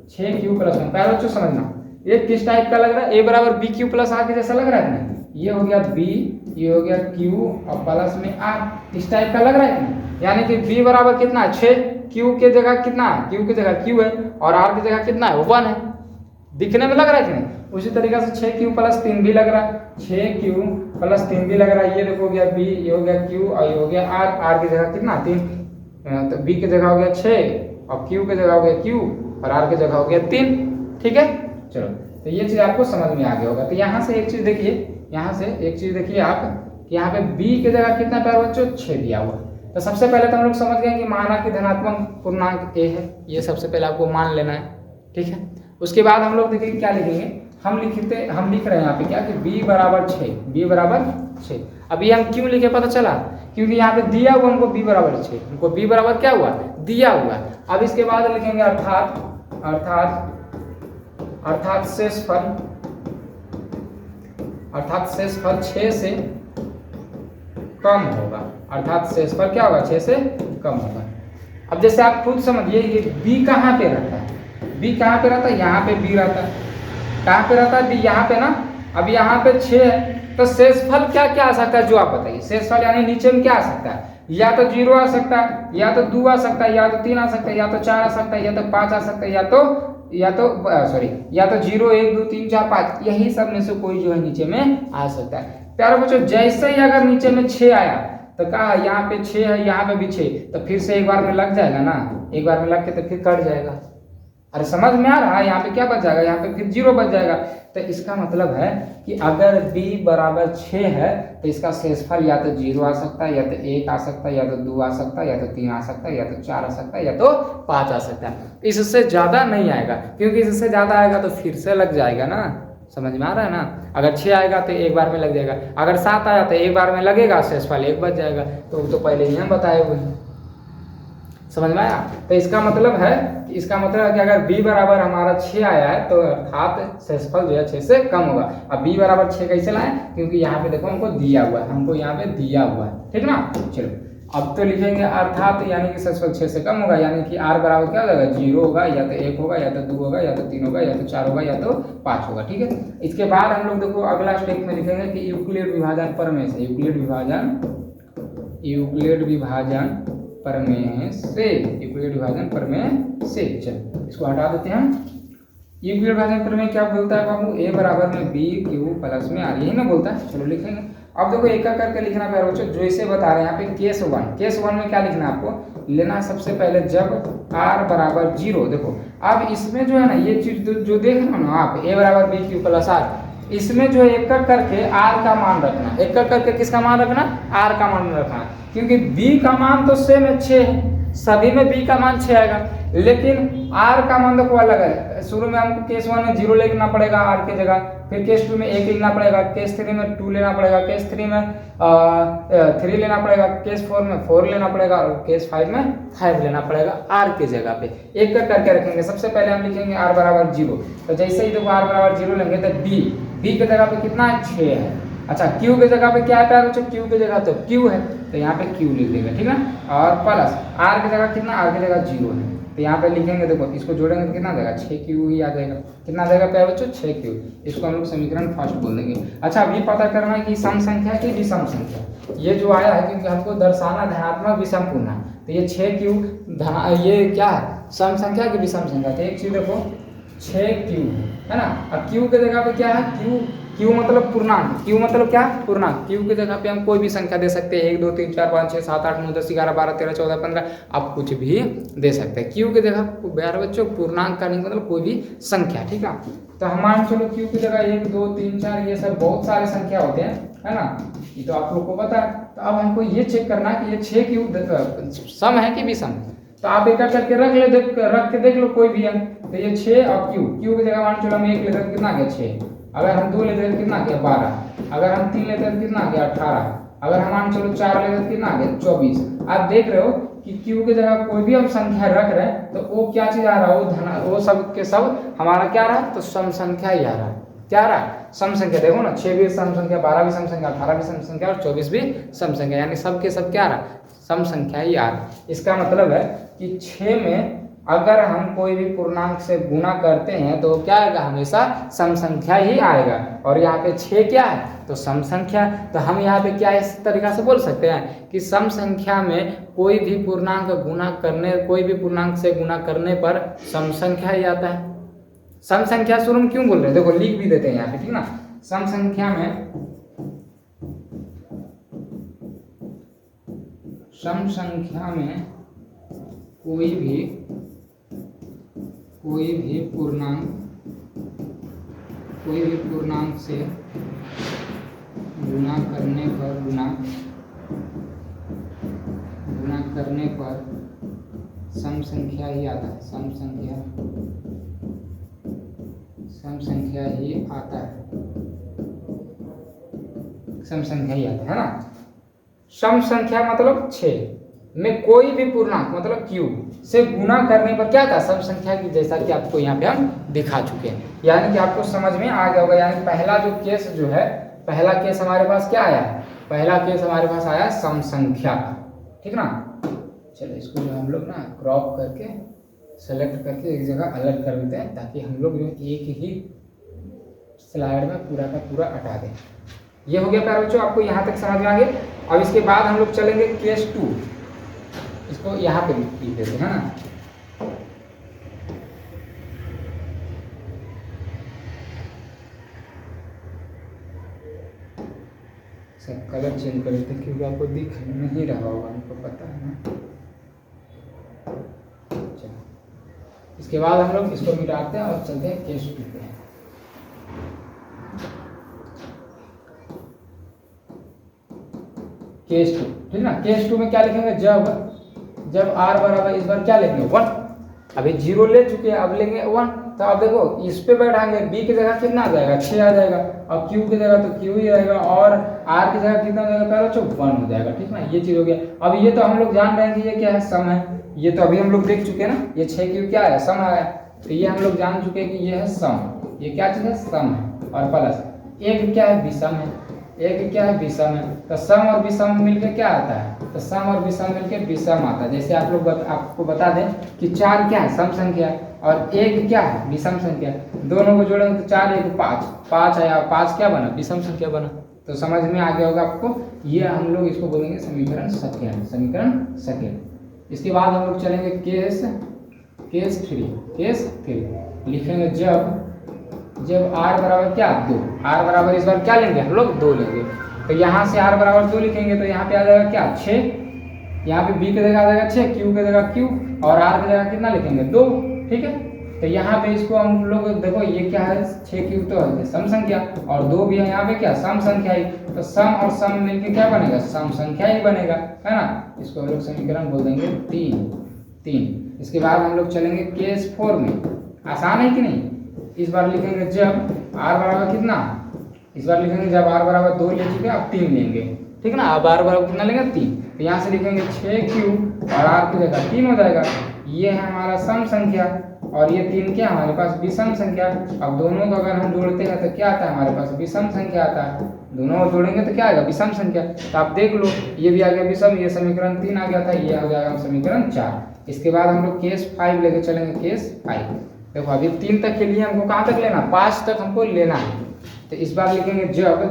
6q+1। पहले बच्चों समझना ये किस टाइप का लग रहा है, a बराबर bq+r के जैसा लग रहा है ना, ये हो गया b, ये हो गया q और प्लस में r, इस टाइप का लग रहा है। यानी कि b बराबर कितना है 6, q के जगह कितना है, q की जगह q है, और r की जगह कितना है 1 है। दिखने में लग रहा है कि नहीं। उसी तरीके से 6q+3 भी लग रहा है, 6q+3 भी लग रहा है। ये देखो गया b, ये हो गया q और ये हो गया r, r की जगह कितना 3, तो b की जगह हो गया 6 और q की जगह हो गया q और r की जगह हो गया 3। ठीक है, चलो तो ये चीज आपको समझ में आ गया होगा। तो यहाँ से एक चीज देखिए, यहाँ से एक चीज देखिए आप कि यहाँ पे b की जगह कितना प्यारा बच्चों 6 दिया हुआ। तो सबसे पहले तो हम लोग समझ गए कि माना कि धनात्मक पूर्णांक a है, ये सबसे पहले आपको मान लेना है। ठीक है, उसके बाद हम लोग देखिए क्या लिखेंगे, हम लिख रहे हैं यहाँ पे क्या कि b बराबर 6, b बराबर 6। अभी हम क्यों लिखे पता चला, क्योंकि यहाँ पे दिया हुआ हमको b बराबर 6, हमको b बराबर क्या हुआ दिया हुआ। अब इसके बाद लिखेंगे अर्थात शेषफल 6 से कम होगा, अर्थात शेषफल क्या होगा 6 से कम होगा। अब जैसे आप खुद समझिए ये b कहाँ पे रहता है, b कहाँ पे रहता है, यहाँ पे b रहता है, कहाँ पे रहता है b यहाँ पे ना। अब यहाँ पे 6 है तो शेषफल क्या क्या आ सकता है जो आप बताइए, शेषफल यानी नीचे में क्या आ सकता है, या तो 0 आ सकता है, या तो 2 आ सकता है, या तो 3 आ सकता है, या तो 4 आ सकता है, या तो 5 आ सकता है, या तो 0 1 2 3 4 5, यही सब में से कोई जो है नीचे में आ सकता है। प्यारे बच्चों जैसे ही अगर नीचे में 6 आया तो कहा यहाँ पे 6 है, यहाँ पे भी 6, तो फिर से एक बार में लग जाएगा ना, एक बार में लग के तो फिर कट जाएगा। अरे समझ में आ रहा है, यहाँ पे क्या बच जाएगा, यहाँ पे फिर 0 बच जाएगा। तो इसका मतलब है कि अगर b बराबर 6 है तो इसका शेषफल या तो 0 आ सकता है, या तो 1 आ सकता है, या तो 2 आ सकता है, या तो 3 आ सकता है, या तो 4 आ सकता है, या तो 5 आ सकता है। इससे ज्यादा नहीं आएगा, क्योंकि इससे ज्यादा आएगा तो फिर से लग जाएगा ना। समझ में आ रहा है ना, अगर 6 आएगा तो एक बार में लग जाएगा, अगर 7 आया तो एक बार में लगेगा, शेषफल 1 बच जाएगा। तो वो तो पहले ही हम बताए हुए हैं, समझ में आया। तो इसका मतलब है कि अगर b बराबर हमारा 6 आया है तो अर्थात शेषफल जो है 6 से कम होगा। अब b बराबर 6 कैसे लाए, क्योंकि यहाँ पे देखो हमको दिया हुआ है, हमको यहाँ पे दिया हुआ है। ठीक ना, चलो अब तो लिखेंगे अर्थात यानी कि शेषफल 6 से कम होगा, यानी कि r बराबर क्या हो जाएगा 0 होगा, या तो 1 होगा, या तो 2 होगा, या तो 3 होगा, या तो 4 होगा, या तो 5 होगा। ठीक है, इसके बाद हम लोग देखो अगला स्टेप में लिखेंगे कि यूक्लिड विभाजन प्रमेय से, यूक्लिड विभाजन प्रमेय से चल इसको हटा देते हैं। यूक्लिड विभाजन प्रमेय क्या बोलता है बाबू, a बराबर में b क्यू प्लस में r, यही ना बोलता है। चलो लिखेंगे, अब देखो एक एक करके लिखना प्यारे बच्चों, जो इसे बता रहे हैं यहाँ पे केस 1 में क्या लिखना है आपको, लेना सबसे पहले जब r बराबर 0। देखो अब इसमें जो है ना ये चीज जो देख रहे हो ना आप, a बराबर b क्यू प्लस r, इसमें जो एक एक करके r का मान रखना, एक एक करके किसका मान रखना, r का मान रखना, क्योंकि b का मान तो सेम है 6 है, सभी में b का मान 6 आएगा, लेकिन r का मान देखो अलग है। शुरू में हमको केस 1 में 0 लेना पड़ेगा r की जगह, फिर केस 2 में 1 लेना पड़ेगा, केस 3 में 2 लेना पड़ेगा, केस 3 में 3 लेना पड़ेगा, केस 4 में 4 लेना पड़ेगा, और केस 5 में 5 लेना पड़ेगा r की जगह पे। एक एक करके रखेंगे। सबसे पहले हम लिखेंगे r बराबर 0, तो जैसे ही देखो r बराबर 0 लेंगे तो b की जगह पे कितना है 6 है। अच्छा q की जगह पे क्या है प्यारे बच्चों, q की जगह तो q है, तो यहाँ पे q लिख देंगे। ठीक है, और प्लस r की जगह कितना, r की जगह 0 है, तो यहाँ पे लिखेंगे, देखो इसको जोड़ेंगे तो कितना देगा 6q ही आ जाएगा। कितना देगा प्यारे बच्चों 6q, इसको हम लोग समीकरण फर्स्ट बोल देंगे। अच्छा अभी पता करना है कि सम संख्या की विषम संख्या, ये जो आया है क्योंकि हमको दर्शाना धनात्मक विषम पूर्णांक, तो ये 6q ये क्या है सम संख्या की विषम संख्या। तो एक चीज देखो 6q है ना, अब q की जगह पे क्या है, q मतलब पूर्णांक, q मतलब क्या पूर्णांक, q की जगह पे हम कोई भी संख्या दे सकते हैं, 1 2 3 4 5 6 7 8 9 10 11 12 13 14 15, आप कुछ भी दे सकते हैं। q की जगह प्यारे बच्चों पूर्णांक का नहीं मतलब कोई भी संख्या। ठीक है, तो हम मान चलो q की जगह 1 2 3 4 ये सब बहुत सारे संख्या होते हैं, है ना, ये तो आप लोग को पता है। तो अब हमको ये चेक करना है कि ये 6q सम है कि विषम, तो आप एक करके रख के देख लो कोई भी है। तो ये 6 और q की जगह मान चलो हम 1 लेते हैं कितना गया 6, अगर हम 2 लेते हैं कितना गया 12, अगर हम 3 लेते हैं कितना गया 18, अगर हम मान चलो 4 लेते हैं कितना गया 24। आप देख रहे हो कि q की जगह कोई भी हम संख्या रख रहे हैं तो वो क्या चीज आ रहा है, वो सब के सब हमारा क्या रहा, तो सम संख्या ही आ रहा है। क्या रहा सम संख्या, देखो ना 6 भी सम संख्या, 12 भी सम संख्या, 18 भी सम संख्या और 24 भी सम संख्या, यानी सब के सब क्या रहा सम संख्या ही आ रहा। इसका मतलब है कि 6 में अगर हम कोई भी पूर्णांक से गुणा करते हैं तो क्या आएगा, हमेशा सम संख्या ही आएगा। और यहाँ पे 6 क्या है, तो सम संख्या। तो हम यहाँ पे क्या इस तरीका से बोल सकते हैं कि सम संख्या में कोई भी पूर्णांक से गुणा करने पर सम संख्या ही आता है। सम संख्या शुरू में क्यों बोल रहे हैं, देखो लिख भी देते हैं यहाँ पे, ठीक ना। सम संख्या में कोई भी पूर्णांक से गुणा करने पर सम संख्या ही आता है, सम संख्या ही आता है ना। सम संख्या मतलब 6 में कोई भी पूर्णांक मतलब q से गुणा करने पर क्या था, सम संख्या की, जैसा कि आपको यहाँ पे हम दिखा चुके हैं। यानी कि आपको समझ में आ गया होगा। यानी पहला जो केस जो है, पहला केस हमारे पास क्या आया, पहला केस हमारे पास आया सम संख्या का, ठीक ना। चलो इसको जो हम लोग ना क्रॉप करके सेलेक्ट करके एक जगह अलग कर देते हैं, ताकि हम लोग जो एक ही स्लाइड में पूरा का पूरा हटा दें। ये हो गया प्यारे बच्चों, आपको यहाँ तक समझ में आ गया। अब इसके बाद हम लोग चलेंगे केस 2, इसको यहाँ पे लिख देते हैं ना। सब कलर चेंज कर देते हैं, क्योंकि आपको दिख नहीं रहा होगा, हमको पता है ना। चलो इसके बाद हम लोग इसको मिटाते हैं और चलते हैं केस 2 पे। केस 2, ठीक ना। केस 2 में क्या लिखेंगे, जब r बराबर, इस बार क्या लेंगे 1, अभी 0 ले चुके हैं, अब लेंगे 1। तो अब देखो इस पे बैठाएंगे, b की जगह कितना आ जाएगा, 6 आ जाएगा, और q की जगह तो q ही रहेगा, और r की जगह कितना हो जाएगा प्यारे बच्चों, 1 हो जाएगा, ठीक ना। ये चीज हो गया। अब ये तो हम लोग जान रहे हैं कि ये क्या है, सम है। ये तो अभी हम लोग देख चुके हैं ना, ये 6q क्या है, सम आया। तो ये हम लोग जान चुके हैं कि ये है सम। ये क्या चीज है, सम है। और प्लस एक क्या है, विषम है। एक क्या है, विषम है। तो सम और विषम मिलके क्या आता है, तो सम और विषम मिलके विषम आता है। जैसे आप लोग आपको बता दें कि 4 क्या है, सम संख्या, और 1 क्या है, विषम संख्या। दोनों को जोड़ेंगे तो 4 1 5 आया, 5 क्या बना, विषम संख्या बना। तो समझ में आ गया होगा आपको। ये हम लोग इसको बोलेंगे समीकरण सेकेंड। इसके बाद हम लोग चलेंगे केस 3 लिखेंगे जब r बराबर क्या, 2। r बराबर इस बार क्या लेंगे हम लोग, 2 लेंगे। तो यहाँ से r बराबर 2 लिखेंगे, तो यहाँ पे आ जाएगा क्या, 6। यहाँ पे b की जगह आ जाएगा 6, q की जगह q, और r की जगह कितना लिखेंगे, 2, ठीक है। तो यहाँ पे इसको हम लोग देखो, ये क्या है, 6q तो है सम संख्या, और 2 भी है यहाँ पे क्या, सम संख्या ही। तो सम और सम मिलके क्या बनेगा, सम संख्या ही बनेगा, है ना। इसको हम लोग समीकरण बोल देंगे 3। इसके बाद हम लोग चलेंगे केस 4 में। आसान है कि नहीं। इस बार लिखेंगे जब r बराबर कितना, इस बार लिखेंगे जब r बराबर 2 ले चुके, अब 3 लेंगे, ठीक ना। अब r बराबर कितना लेंगे, 3। तो यहाँ से लिखेंगे 6q, और r की जगह 3 हो जाएगा। ये है हमारा सम संख्या, और ये 3 क्या हमारे पास, विषम संख्या। अब दोनों को अगर हम जोड़ते हैं तो क्या आता है हमारे पास, विषम संख्या आता है। दोनों को जोड़ेंगे तो क्या आएगा, विषम संख्या। तो आप देख लो, ये भी आ गया विषम, ये समीकरण 3 आ गया था, ये हो जाएगा समीकरण 4। इसके बाद हम लोग केस 5 लेके चलेंगे। केस 5 देखो, अभी 3 तक के लिए हमको कहाँ तक लेना, 5 तक हमको लेना है। तो इस बार लिखेंगे जब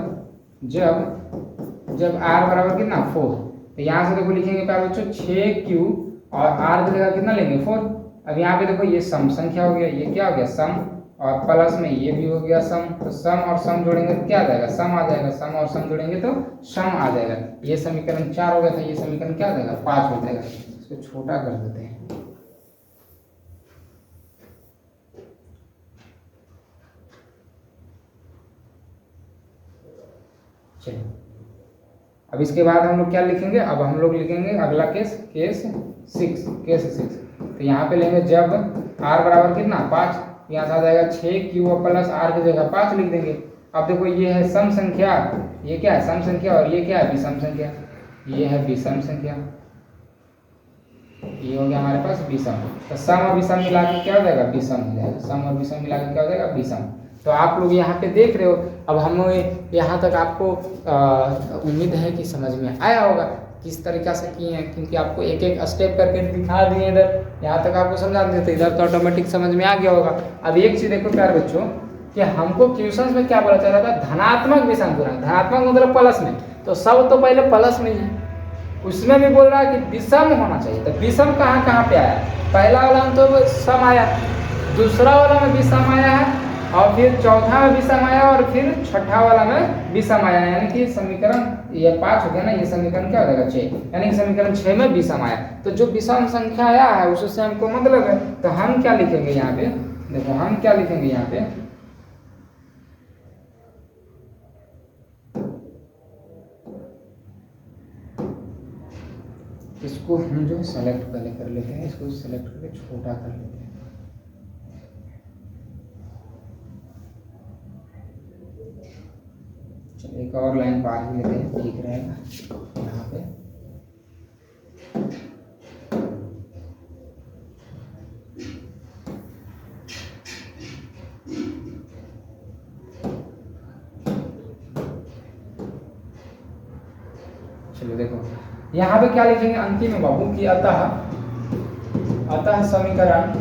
r बराबर कितना, 4। तो यहाँ से देखो लिखेंगे प्यारे बच्चों 6q, और r की जगह कितना लेंगे, 4। अब यहाँ पे देखो ये सम संख्या हो गया, ये क्या हो गया, सम, और प्लस में ये भी हो गया सम। तो सम और सम जोड़ेंगे तो क्या आ जाएगा, सम आ जाएगा। सम और सम जोड़ेंगे तो सम आ जाएगा। ये समीकरण 4 हो गया था, ये समीकरण क्या आ जाएगा, 5 हो जाएगा। इसको छोटा कर देते हैं। चलिए, अब इसके बाद हम लोग क्या लिखेंगे, अब हम लोग लिखेंगे अगला केस 6। तो यहाँ पे लेंगे जब r बराबर कितना, 5। यहाँ से आ जाएगा 6q प्लस r की जगह 5 लिख देंगे। अब देखो ये है सम संख्या, ये क्या है, सम संख्या, और ये क्या है, विषम संख्या। ये है विषम संख्या, ये हो गया हमारे पास विषम। तो सम और विषम मिला के क्या हो जाएगा, विषम हो जाएगा। सम और विषम मिला के क्या हो जाएगा, विषम। तो आप लोग यहाँ पे देख रहे हो। अब हम यहाँ तक आपको उम्मीद है कि समझ में आया होगा किस तरीका से किए हैं, क्योंकि आपको एक एक स्टेप करके दिखा दिए इधर, यहाँ तक आपको समझा दिए, तो इधर तो ऑटोमेटिक समझ में आ गया होगा। अब एक चीज़ देखो प्यारे बच्चों, कि हमको क्वेश्चंस में क्या बोला जा रहा था, धनात्मक विषम गुणांक। धनात्मक मतलब प्लस में, तो सब तो पहले प्लस में ही, उसमें भी बोल रहा है कि विषम होना चाहिए। तो विषम कहाँ कहाँ पे आया, पहला वाला में तो सम आया, दूसरा वाला में विषम आया है, और फिर चौथा में विषम आया और फिर छठा वाला में विषम आया, यानी कि समीकरण ये 5 हो गया ना, ये समीकरण क्या हो जाएगा 6, यानी कि समीकरण 6 में विषम आया। तो जो विषम संख्या आया है उससे हमको मतलब है, तो हम क्या लिखेंगे यहाँ पे, देखो हम क्या लिखेंगे यहाँ पे, इसको हम जो सेलेक्ट पहले कर लेते हैं, इसको सेलेक्ट करके छोटा कर लेते हैं। चलिए एक और लाइन पार ही लेते हैं, ठीक रहेगा यहाँ पे। चलिए देखो यहाँ पे क्या लिखेंगे अंतिम में बाबू कि अतः समीकरण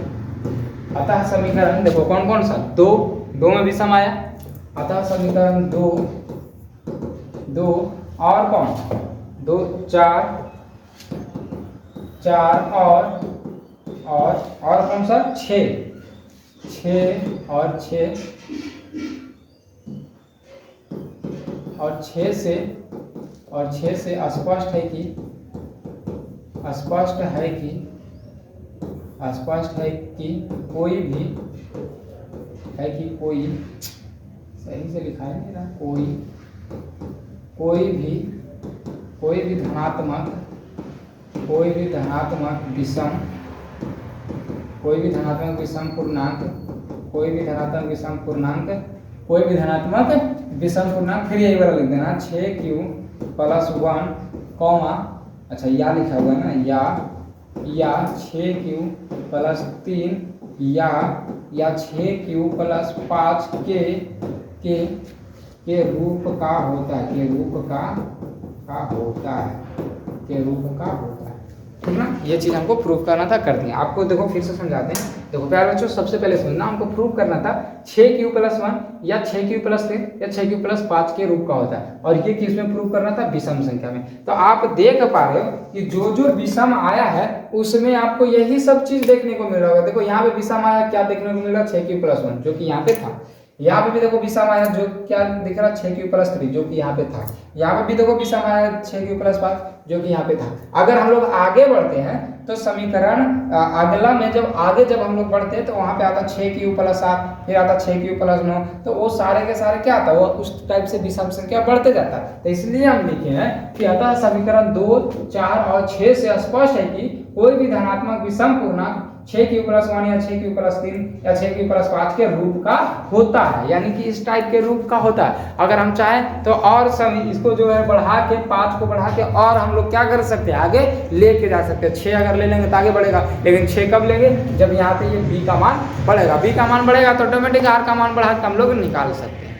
देखो कौन कौन सा, दो में विषम आया, अतः समीकरण दो और कौन, 2 4 और कौन सा 6 और 6 से स्पष्ट है कि कोई सही से लिखा है नहीं ना, कोई भी धनात्मक विषम पूर्णांक फिर यही वाला लिख देना 6q + 1 कॉमा, अच्छा या लिखा हुआ है ना, या 6q + 3 या 6q + 5 के रूप का होता है, ठीक ना। ये चीज़ हमको प्रूव करना था, कर दिया। आपको देखो फिर से समझाते हैं। देखो प्यारे बच्चों, सबसे पहले समझना, हमको प्रूव करना था 6q + 1 या 6q + 3 या 6q + 5 के रूप का होता है, और ये किस में प्रूव करना था, विषम संख्या में। तो आप देख पा रहे हो कि जो विषम आया है उसमें आपको यही सब चीज देखने को मिल रहा होगा। देखो यहाँ पे विषम आया, क्या देखने को मिल रहा है, 6q + 1 जो कि यहाँ पे था। यहाँ पे भी देखो विषम आया, जो क्या दिख रहा है, 6q + 3 जो कि यहाँ पे था। यहाँ पे भी देखो विषम आया 6q + 5 जो कि यहाँ पे था। अगर हम लोग आगे बढ़ते हैं तो समीकरण अगला में जब हम लोग बढ़ते हैं तो वहाँ पे आता 6q + 7, फिर आता 6q + 9, तो वो सारे के सारे क्या आता है, वो उस टाइप से विषम संख्या बढ़ते जाता है। तो इसलिए हम लिखे हैं कि अतः समीकरण 2, 4 और 6 से स्पष्ट है कि कोई भी धनात्मक विषम पूर्णांक 6q + 1 या 6q + 3 या 6q + 5 के रूप का होता है, यानी कि इस टाइप के रूप का होता है। अगर हम चाहें तो और सभी इसको जो है बढ़ा के 5 को बढ़ा के और हम लोग क्या कर सकते हैं, आगे लेके जा सकते हैं। 6 अगर ले लेंगे तो आगे बढ़ेगा, लेकिन 6 कब लेंगे, जब यहाँ पे ये b का मान बढ़ेगा। b का मान बढ़ेगा तो ऑटोमेटिक r का मान बढ़ा के हम लोग निकाल सकते हैं।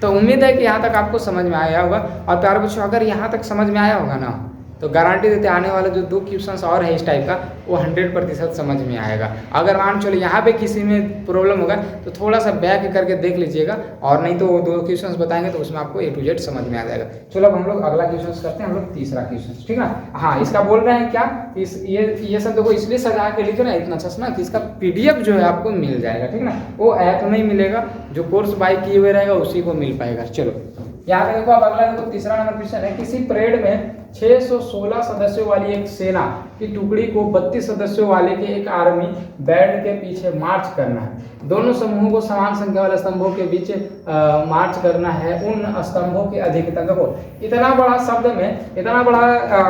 तो उम्मीद है कि यहाँ तक आपको समझ में आया होगा। और प्यारे बच्चों, अगर यहाँ तक समझ में आया होगा ना, तो गारंटी देते आने वाले जो 2 क्वेश्चंस और है इस टाइप का, वो 100% समझ में आएगा। अगर मान चलो यहाँ पे किसी में प्रॉब्लम होगा तो थोड़ा सा बैक करके देख लीजिएगा, और नहीं तो वो 2 क्वेश्चंस बताएंगे तो उसमें आपको A to Z समझ में आ जाएगा। चलो अब हम लोग अगला क्वेश्चन करते हैं, हम लोग तीसरा क्वेश्चन, ठीक है। हाँ, इसका बोल रहे हैं क्या, ये सब देखो इसलिए सजा के लिखे ना इतना अच्छा ना कि इसका PDF जो है आपको मिल जाएगा, ठीक ना। वो ऐप नहीं मिलेगा, जो कोर्स बाय किए हुए रहेगा उसी को मिल पाएगा। चलो यहाँ पे देखो, अब अगला देखो तीसरा नंबर क्वेश्चन है, किसी परेड में 616 सदस्यों वाली एक सेना की टुकड़ी को 32 सदस्यों वाले के एक आर्मी बैंड के पीछे मार्च करना है। दोनों समूहों को समान संख्या वाले स्तंभों के बीच मार्च करना है। उन स्तंभों की अधिकता, देखो इतना बड़ा शब्द में, इतना बड़ा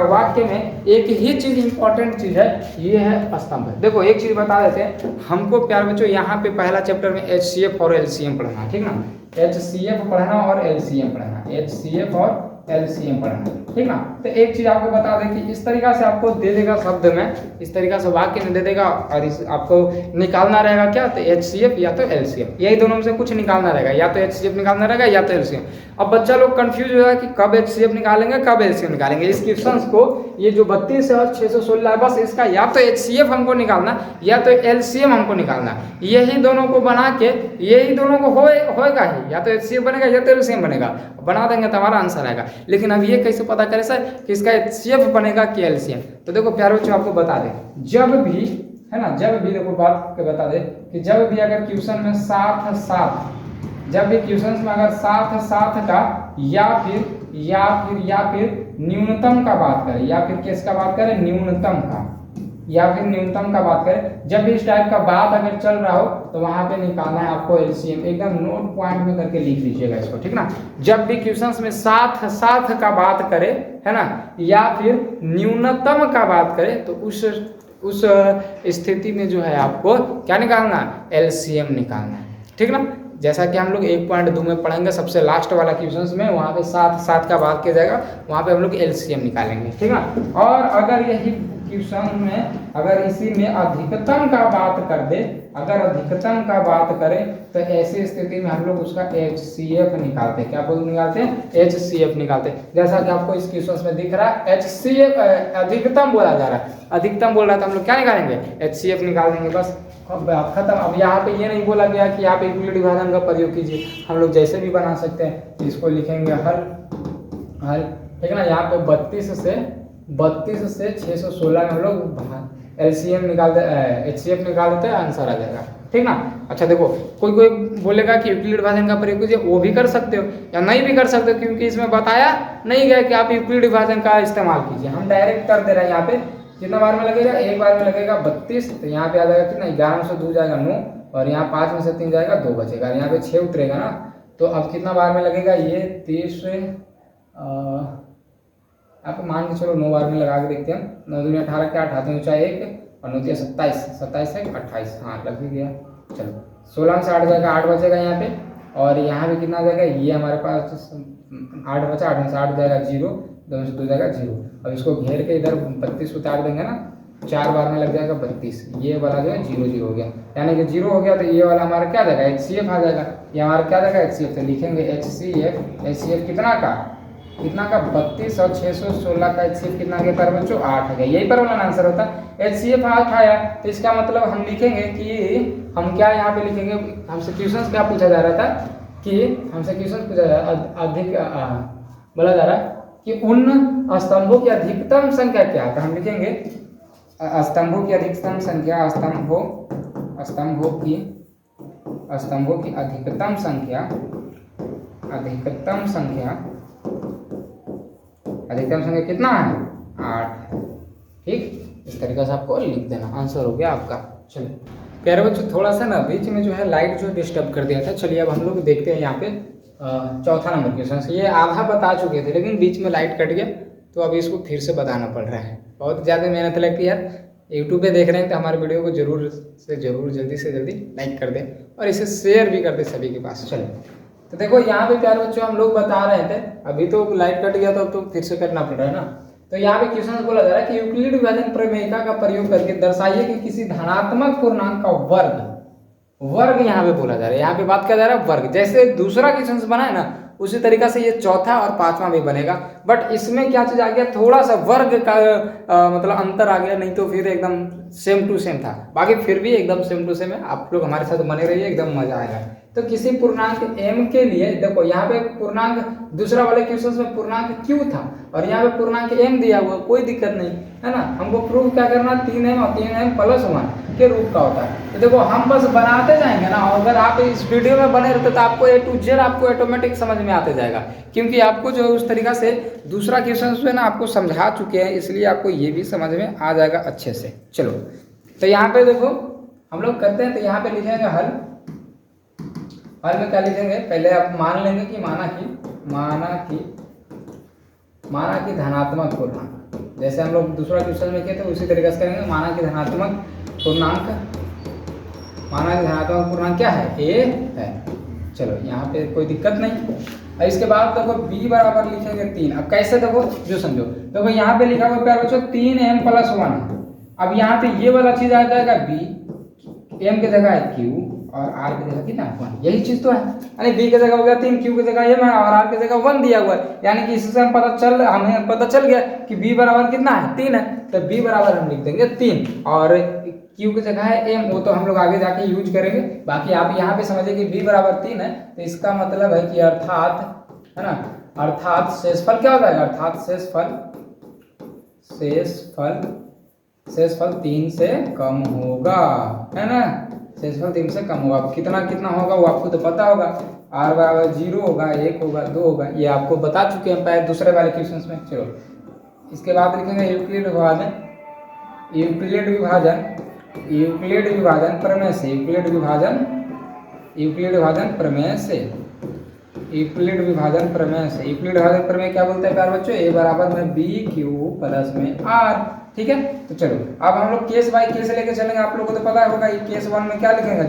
वाक्य में एक ही चीज इंपॉर्टेंट चीज है, ये है स्तंभ। देखो एक चीज बता देते हैं, हमको प्यारे बच्चों यहाँ पे पहला चैप्टर में HCF और LCM पढ़ना, ठीक ना। HCF पढ़ना और LCM पढ़ना, HCF और LCM पढ़ना, ठीक ना। तो एक चीज आपको बता दें कि इस तरीका से आपको दे देगा शब्द में, इस तरीका से वाक्य में दे देगा, और इस आपको निकालना रहेगा क्या, तो HCF या तो LCM, यही दोनों में से कुछ निकालना रहेगा, या तो HCF निकालना रहेगा या तो LCM। अब बच्चा लोग कंफ्यूज हो जाए कि कब HCF निकालेंगे कब LCM निकालेंगे। इस क्वेश्चन को ये जो 32 और 616 है, बस इसका या तो HCF हमको निकालना या तो LCM हमको निकालना, यही दोनों को बना के यही दोनों को होएगा ही, या तो HCF बनेगा या तो LCM बनेगा, बना देंगे तो हमारा आंसर आएगा। लेकिन अब ये कैसे पता करें सर कि इसका HCF बनेगा कि LCM। तो देखो प्यारे बच्चों, आपको बता दें, है ना, जब भी देखो बात के बता दे कि जब भी अगर क्वेश्चन में साथ साथ, जब भी क्वेश्चन में अगर साथ साथ का या फिर न्यूनतम का बात करें, या फिर किसका बात करें, न्यूनतम का, या फिर न्यूनतम का बात करें, जब भी इस टाइप का बात अगर चल रहा हो तो वहां पे निकालना है आपको एलसीएम। एकदम नोट पॉइंट में करके लिख लीजिएगा इसको, ठीक ना। जब भी क्वेश्चंस में साथ साथ का बात करे, है ना, या फिर न्यूनतम का बात करे, तो उस स्थिति में जो है आपको क्या निकालना है, एलसीएम निकालना है, ठीक ना। जैसा कि हम लोग 1.2 में पढ़ेंगे सबसे लास्ट वाला क्वेश्चंस में, वहाँ पे साथ साथ का बात किया जाएगा, वहाँ पे हम लोग एलसीएम निकालेंगे, ठीक है। और अगर यही क्वेश्चन में अगर इसी में अधिकतम का बात कर दे, अगर अधिकतम का बात करें, तो ऐसी स्थिति में हम लोग उसका एचसीएफ निकालते हैं। क्या बोल निकालते हैं, एचसीएफ निकालते हैं। जैसा कि आपको इस क्वेश्चन में दिख रहा है, एचसीएफ अधिकतम बोला जा रहा है, अधिकतम बोल रहा है, तो हम लोग क्या निकालेंगे, एचसीएफ निकाल देंगे, बस अब खत्म। अब यहाँ पे ये नहीं बोला गया कि आप यूक्लिड विभाजन का प्रयोग कीजिए, हम लोग जैसे भी बना सकते हैं। इसको लिखेंगे हल, ठीक है ना। यहाँ पे 32 से 616 में हम लोग एलसीएम निकाल दे, एचसीएफ निकाल देते हैं, आंसर आ जाएगा, ठीक ना। अच्छा देखो, कोई बोलेगा कि यूक्लिड विभाजन का प्रयोग कीजिए, वो भी कर सकते हो या नहीं भी कर सकते हो, क्योंकि इसमें बताया नहीं गया कि आप यूक्लिड विभाजन का इस्तेमाल कीजिए। हम डायरेक्ट कर दे रहे हैं। यहाँ पे कितना बार में लगेगा, एक बार में लगेगा 32, तो यहाँ पे आ जाएगा कितना, 11 में से 2 जाएगा 9, और यहाँ 5 में से 3 जाएगा 2 बचेगा, यहाँ पे 6 उतरेगा ना। तो अब कितना बार में लगेगा, ये 30 आप मान के चलो 9 बार में लगा के देखते हैं। 9 दूनी 18 के 8 हाथ में ऊंचा 1 और 9 27, 27 है 28, हाँ लग ही गया। चलो 16 में से 8 जाएगा, 8 बचेगा यहाँ पे, और यहाँ पे कितना जाएगा, ये हमारे पास 8 बचा, 8 में से 8 जाएगा 0, 2 में से 2 जाएगा 0। अब इसको घेर के इधर 32 उतार देंगे ना, 4 बार में लग जाएगा 32, ये वाला जो है 0 0 हो गया, यानी कि 0 हो गया, तो ये वाला हमारा क्या जाएगा, एचसीएफ आ जाएगा। ये हमारा क्या जाएगा, एचसीएफ। तो लिखेंगे एचसीएफ कितना का 32 और 616 का एचसीएफ कितना के पर बच्चों 8 है। यही पर वाला आंसर होता है। एचसीएफ 8 आया, तो इसका मतलब हम लिखेंगे कि हम क्या यहाँ पे लिखेंगे, हमसे क्वेश्चन क्या पूछा जा रहा था, कि हमसे क्वेश्चन पूछा जा रहा अधिक बोला जा रहा है कि उन स्तंभों की अधिकतम संख्या क्या है। तो हम लिखेंगे स्तंभों की अधिकतम संख्या, स्तंभों की अधिकतम संख्या कितना है, 8। ठीक, इस तरीके से आपको लिख देना, आंसर हो गया आपका। चलिए प्यारे बच्चों, थोड़ा सा ना बीच में जो है लाइट जो डिस्टर्ब कर दिया था। चलिए अब हम लोग देखते हैं यहाँ पे चौथा नंबर क्वेश्चन से। ये आधा बता चुके थे, लेकिन बीच में लाइट कट गया, तो अब इसको फिर से बताना पड़ रहा है। बहुत ज़्यादा मेहनत लगती है यार। यूट्यूब पे देख रहे हैं तो हमारे वीडियो को जरूर जल्दी से जल्दी लाइक कर दें, और इसे शेयर भी कर दें सभी के पास। चलिए तो देखो यहाँ पे प्यारे बच्चों हम लोग बता रहे थे, अभी तो लाइट कट गया, तो फिर से करना पड़ रहा है ना। तो यहाँ पे क्वेश्चन बोला जा रहा है कि यूक्लिड विभाजन प्रमेयिका का प्रयोग करके दर्शाइए कि किसी धनात्मक पूर्णांक का वर्ग यहाँ पे बोला जा रहा है। यहाँ पे बात किया जा रहा है वर्ग, जैसे दूसरा क्वेश्चन बना है ना, उसी तरीका से ये चौथा और पांचवा भी बनेगा। बट इसमें क्या चीज आ गया, थोड़ा सा वर्ग का मतलब अंतर आ गया, नहीं तो फिर एकदम सेम टू सेम था। बाकी फिर भी एकदम सेम टू सेम है। आप लोग हमारे साथ बने रहिए, एकदम मजा आएगा। तो किसी पूर्णांक m के लिए देखो, यहाँ पे पूर्णांक दूसरा वाले क्वेश्चन में पूर्णांक q था, और यहाँ पे पूर्णांक m दिया हुआ, कोई दिक्कत नहीं है ना। हमको प्रूव क्या करना, 3m और 3m प्लस 1 के रूप का होता है। तो देखो हम बस बनाते जाएंगे ना, और अगर आप इस वीडियो में बने रहते तो आपको A to Z आपको ऑटोमेटिक समझ में आते जाएगा, क्योंकि आपको जो उस तरीका से दूसरा क्वेश्चन जो है ना आपको समझा चुके हैं, इसलिए आपको ये भी समझ में आ जाएगा अच्छे से। चलो तो यहाँ पे देखो हम लोग करते हैं, तो यहाँ पे लिखेंगे हल में क्या लिखेंगे, पहले आप मान लेंगे कि माना कि धनात्मक पूर्णांक, जैसे हम लोग दूसरा क्वेश्चन में किए थे उसी तरीके से करेंगे। माना कि धनात्मक पूर्णांक क्या है, a है। चलो यहाँ पे कोई दिक्कत नहीं। और इसके बाद देखो b बराबर लिखेंगे 3। अब कैसे देखो, जो समझो, देखो यहाँ पे लिखा हुआ प्यारे बच्चों 3m प्लस 1। अब यहाँ पे ये वाला चीज आ जाएगा b, m की जगह है q और r की जगह कितना 1। यही चीज तो है, यानी b की जगह हो गया 3, q की जगह m है और r की जगह 1 दिया हुआ है। यानी कि इससे हमें पता चल गया कि b बराबर कितना है, 3 है। तो b बराबर हम लिख देंगे 3, और q की जगह है m, वो तो हम लोग आगे जाके यूज करेंगे। बाकी आप यहाँ पे समझिए कि b बराबर 3 है, तो इसका मतलब है कि अर्थात शेषफल क्या हो जाएगा, अर्थात शेषफल शेषफल 3 से कम होगा, है ना। शेषफल 3 से कम होगा। कितना कितना होगा वो आपको तो पता होगा। r बराबर 0 होगा, 1 होगा, 2 होगा, ये आपको बता चुके हैं पहले दूसरे वाले क्वेश्चन में। चलो इसके बाद लिखेंगे यूक्लिड विभाजन, यूक्लिड विभाजन, यूक्लिड विभाजन प्रमेय से, यूक्लिड विभाजन, यूक्लिड विभाजन प्रमेय से, यूक्लिड विभाजन प्रमेय से। यूक्लिड विभाजन प्रमेय क्या बोलते हैं प्यारे बच्चों? a बराबर में b क्यू प्लस में r। ठीक है, तो चलो अब हम लोग केस बाय केस लेके चलेंगे। आप लोगों को तो पता होगा ये केस 1 में क्या लिखेंगे,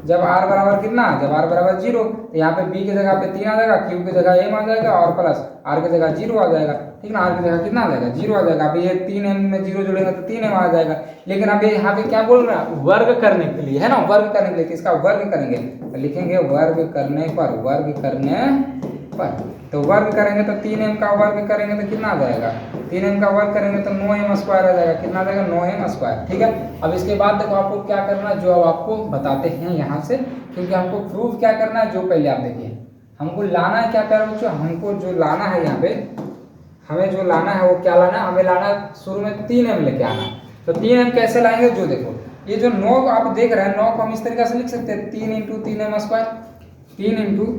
जब r बराबर कितना, जब r बराबर 0 तो यहाँ पे b की जगह पे 3 आ जाएगा, q की जगह m आ जाएगा और प्लस r की जगह 0 आ जाएगा। ठीक ना, r की जगह कितना आ जाएगा, 0 आ जाएगा। अब ये 3m में 0 जोड़ेगा तो 3m आ जाएगा। लेकिन अब ये यहाँ पे क्या बोल रहा है, वर्ग करने के लिए, है ना, वर्ग करने के लिए। किसका वर्ग करेंगे, तो लिखेंगे वर्ग करने पर, वर्ग करने पर। तो वर्ग करेंगे तो 3m का वर्ग करेंगे तो कितना आ जाएगा, 3m का वर्ग करेंगे तो 9m स्क्वायर आ जाएगा। कितना आ जाएगा, 9m स्क्वायर। ठीक है, अब इसके बाद देखो आपको क्या करना है, जो अब आपको बताते हैं यहाँ से, क्योंकि हमको प्रूफ क्या करना है, जो पहले आप देखिए हमको लाना है क्या प्यारे बच्चों, हमको जो लाना है यहाँ पे, हमें जो लाना है वो क्या लाना है, हमें लाना है शुरू में 3m लेके आना। तो 3m कैसे लाएंगे, जो देखो ये जो 9 आप देख रहे हैं, 9 को हम इस तरीके से लिख सकते हैं, 3 into 3m square, 3 into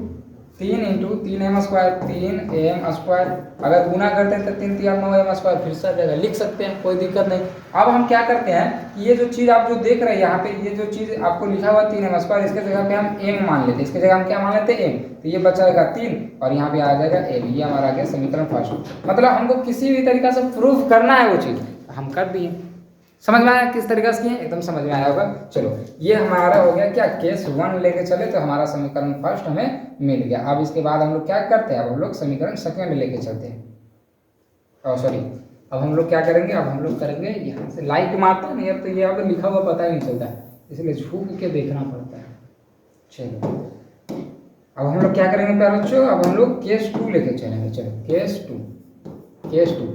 3m square, 3m square. अगर गुना करते हैं तो 3 3 9m स्क्वायर, फिर से जगह लिख सकते हैं, कोई दिक्कत नहीं। अब हम क्या करते हैं कि ये जो चीज़ आप जो देख रहे हैं यहाँ पे, ये जो चीज़ आपको लिखा हुआ 3m स्क्वायर, इसके जगह पे हम m मान लेते हैं, इसके जगह हम क्या मान लेते हैं, m। तो ये बचा रहेगा 3 और यहाँ पे आ जाएगा m। ये हमारा आ गया समीकरण फर्स्ट। मतलब हमको किसी भी तरीका से प्रूफ करना है वो चीज़, हम कर दिए। समझ में आया किस तरीके से किए, एकदम समझ में आया होगा। चलो ये हमारा हो गया क्या, केस 1 लेके चले तो हमारा समीकरण फर्स्ट हमें मिल गया। अब इसके बाद हम लोग क्या करते हैं, अब हम लोग समीकरण सेकंड लेके चलते हैं। और सॉरी, अब हम लोग क्या करेंगे, अब हम लोग करेंगे यहाँ से लाइट मारते हैं नहीं, अब तो ये अब लिखा हुआ पता ही नहीं चलता है, इसलिए झुक के देखना पड़ता है। चलो अब हम लोग क्या करेंगे प्यारे बच्चों, अब हम लोग केस 2 लेके चलेंगे। चलो केस 2, केस 2,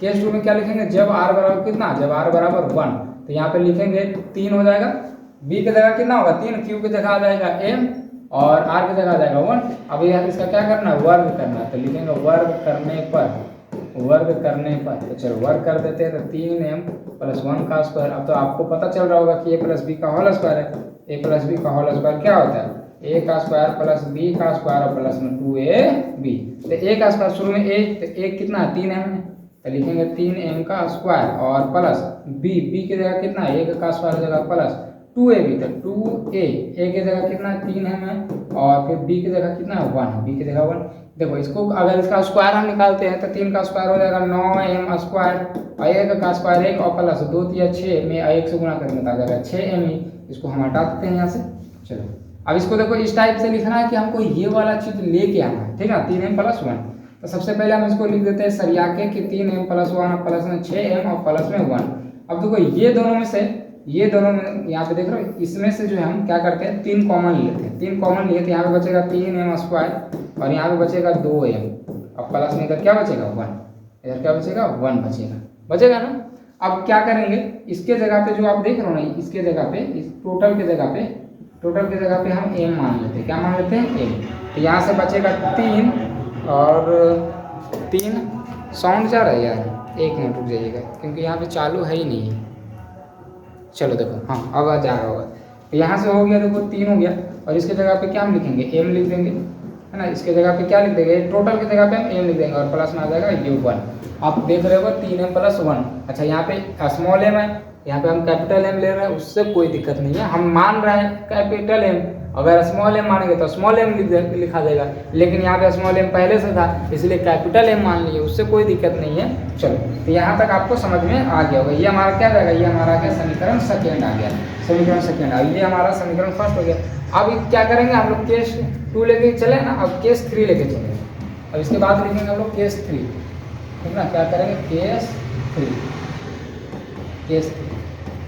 केस 2 में क्या लिखेंगे, जब r बराबर कितना, जब r बराबर 1 तो यहाँ पे लिखेंगे 3 हो जाएगा, b की जगह कितना होगा 3, q की जगह आ जाएगा m और r की जगह आ जाएगा 1। अब यहाँ इसका क्या करना है, वर्ग करना है, तो लिखेंगे वर्ग करने पर, वर्ग करने पर। तो चलो वर्ग कर देते हैं, तो 3m प्लस 1 का स्क्वायर। अब तो आपको पता चल रहा होगा कि a प्लस बी का होल स्क्वायर है, a प्लस बी का होल स्क्वायर क्या होता है, a का स्क्वायर प्लस b का स्क्वायर और प्लस में 2ab। तो a का स्क्वायर शुरू में a, तो a कितना है 3m है, तो लिखेंगे 3m का स्क्वायर और प्लस b, b की जगह कितना है 1 का स्क्वायर जगह प्लस 2ab, तो 2a, a की जगह कितना है 3m है और फिर b की जगह कितना है 1, b की जगह 1। देखो इसको अगर इसका स्क्वायर हम निकालते हैं तो 3 का स्क्वायर हो जाएगा 9m स्क्वायर और 1 का स्क्वायर 1 और प्लस 2 3 6 में 1 से गुणा करने का आ जाएगा 6m ही। इसको हम हटा देते हैं यहाँ से। चलो अब इसको देखो इस टाइप से लिखना है कि हमको ये वाला चीज लेके आना है, ठीक है, 3m प्लस 1। तो सबसे पहले हम इसको लिख देते हैं सरिया के कि 3m प्लस 1 प्लस में 6m और प्लस में 1। अब देखो ये दोनों में से, ये दोनों में यहाँ पे देख रहे हो, इसमें से जो है हम क्या करते हैं 3 कॉमन लेते हैं, 3 कॉमन लिए तो यहाँ पे बचेगा 3m स्क्वायर और यहाँ पे बचेगा 2m और प्लस में इधर क्या बचेगा 1, इधर क्या बचेगा 1 बचेगा, बचेगा ना। अब क्या करेंगे, इसके जगह पे जो आप देख रहे हो ना, इसके जगह पे, इस टोटल के जगह पे, टोटल की जगह पे हम m मान लेते हैं, क्या मान लेते हैं m। तो यहाँ से बचेगा 3 और 3, साउंड जा रहा है यार, 1 मिनट रुक जाइएगा क्योंकि यहाँ पे चालू है ही नहीं है। चलो देखो, हाँ आवाज आ रहा होगा। तो यहाँ से हो गया, देखो 3 हो गया और इसके जगह पे क्या हम लिखेंगे m लिख देंगे, है ना। इसके जगह पे क्या लिख देंगे, टोटल की जगह पे हम m लिख देंगे और प्लस में आ जाएगा ये 1। आप देख रहे हो 3m प्लस 1। अच्छा यहाँ पे स्मॉल m है, यहाँ पे हम कैपिटल M ले रहे हैं, उससे कोई दिक्कत नहीं है, हम मान रहे हैं कैपिटल M। अगर स्मॉल m मानेंगे तो स्मॉल m लिखा जाएगा, लेकिन यहाँ पे स्मॉल m पहले से था इसलिए कैपिटल M मान लिए, उससे कोई दिक्कत नहीं है। चलो तो यहाँ तक आपको समझ में आ गया होगा। ये हमारा क्या रहेगा, ये हमारा क्या समीकरण सेकेंड आ गया, समीकरण सेकेंड। अब ये हमारा समीकरण फर्स्ट हो गया। अब क्या करेंगे हम लोग, केस 2 लेके चले ना, अब केस 3 लेके चलेंगे। अब इसके बाद लिखेंगे हम लोग केस 3, ठीक ना। क्या करेंगे, केस 3, केस 3।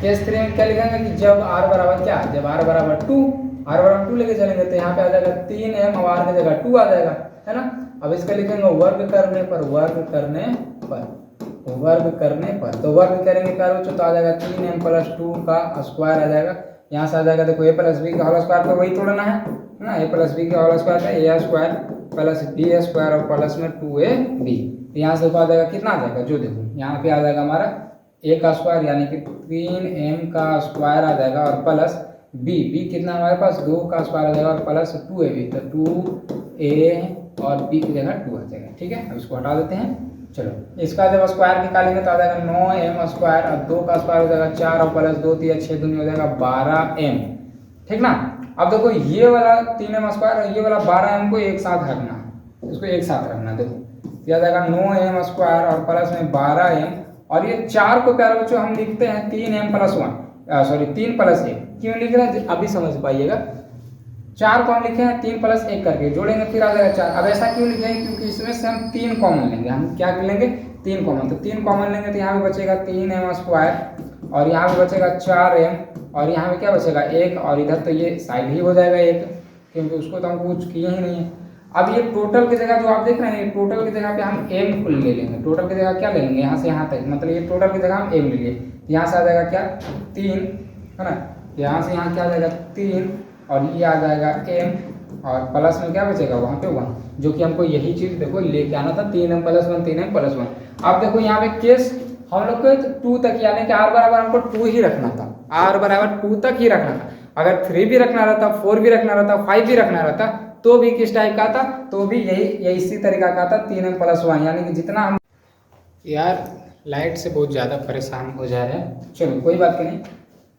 केस 3 में क्या लिखेंगे कि जब r बराबर क्या, जब r बराबर 2, r बराबर 2 लेके चलेंगे तो यहाँ पे आ जाएगा 3m और r की जगह 2 आ जाएगा, है ना। अब इसका लिखेंगे वर्ग करने पर, वर्ग करने पर, वर्ग करने पर। तो वर्ग करेंगे प्यारे बच्चों तो आ जाएगा 3m प्लस 2 का स्क्वायर आ जाएगा। यहाँ से आ जाएगा देखो a प्लस बी का होल स्क्वायर तो वही तोड़ना है ना, a प्लस बी का होल स्क्वायर है a square plus b square और प्लस में 2ab। यहाँ से आ जाएगा कितना आ जाएगा, जो देखो यहाँ पे आ जाएगा हमारा ए का स्क्वायर यानी कि 3m का स्क्वायर आ जाएगा और प्लस बी कितना हमारे पास 2 का स्क्वायर आ जाएगा और प्लस 2ab, तो 2a और b की जगह 2 आ जाएगा। ठीक है, अब इसको हटा देते हैं। चलो, इसका जब स्क्वायर निकालेंगे तो आ जाएगा 9m स्क्वायर और 2 का स्क्वायर हो जाएगा 4 और प्लस 2 3 6 दूनी हो जाएगा 12m। ठीक ना। अब देखो ये वाला 3m स्क्वायर और ये वाला 12m को एक साथ रखना है, इसको एक साथ रखना। देखो यह आ जाएगा 9m स्क्वायर और प्लस में 12m, और ये 4 को प्यारे बच्चों हम लिखते हैं 3m प्लस 1, सॉरी 3 प्लस 1। क्यों लिख रहे हैं अभी समझ पाइएगा। 4 को हम लिखे हैं 3 प्लस 1 करके, जोड़ेंगे फिर आ जाएगा 4। अब ऐसा क्यों लिखे हैं, क्योंकि इसमें से हम 3 कॉमन लेंगे। हम क्या लेंगे, 3 कॉमन, तो 3 कॉमन लेंगे तो यहाँ पे बचेगा 3m स्क्वायर और यहाँ पे बचेगा 4m और यहाँ पे क्या बचेगा 1, और इधर तो ये साइड ही हो जाएगा 1, क्योंकि उसको तो हम कुछ किए ही नहीं है। अब ये टोटल की जगह जो आप देख रहे हैं, टोटल की जगह पे हम m को ले लेंगे। टोटल की जगह क्या ले लेंगे, यहाँ से यहाँ तक, मतलब ये टोटल की जगह हम m ले लिए। यहाँ से आ जाएगा क्या 3, है ना, यहाँ से यहाँ क्या आ जाएगा 3 और ये आ जाएगा m और प्लस में क्या बचेगा वहाँ पे 1, जो कि हमको यही चीज़ देखो लेके आना था 3m प्लस 1 3m प्लस 1। अब देखो यहाँ पे केस हम लोग को 2 तक, यानी कि r बराबर हमको 2 ही रखना था, r बराबर 2 तक ही रखना था। अगर 3 भी रखना रहता, 4 भी रखना रहता, 5 भी रखना रहता तो भी किस टाइप का था, तो भी यही इसी तरीका का था 3m प्लस 1, यानी कि जितना हम यार लाइट से बहुत ज़्यादा परेशान हो जा रहे हैं। चलो कोई बात नहीं।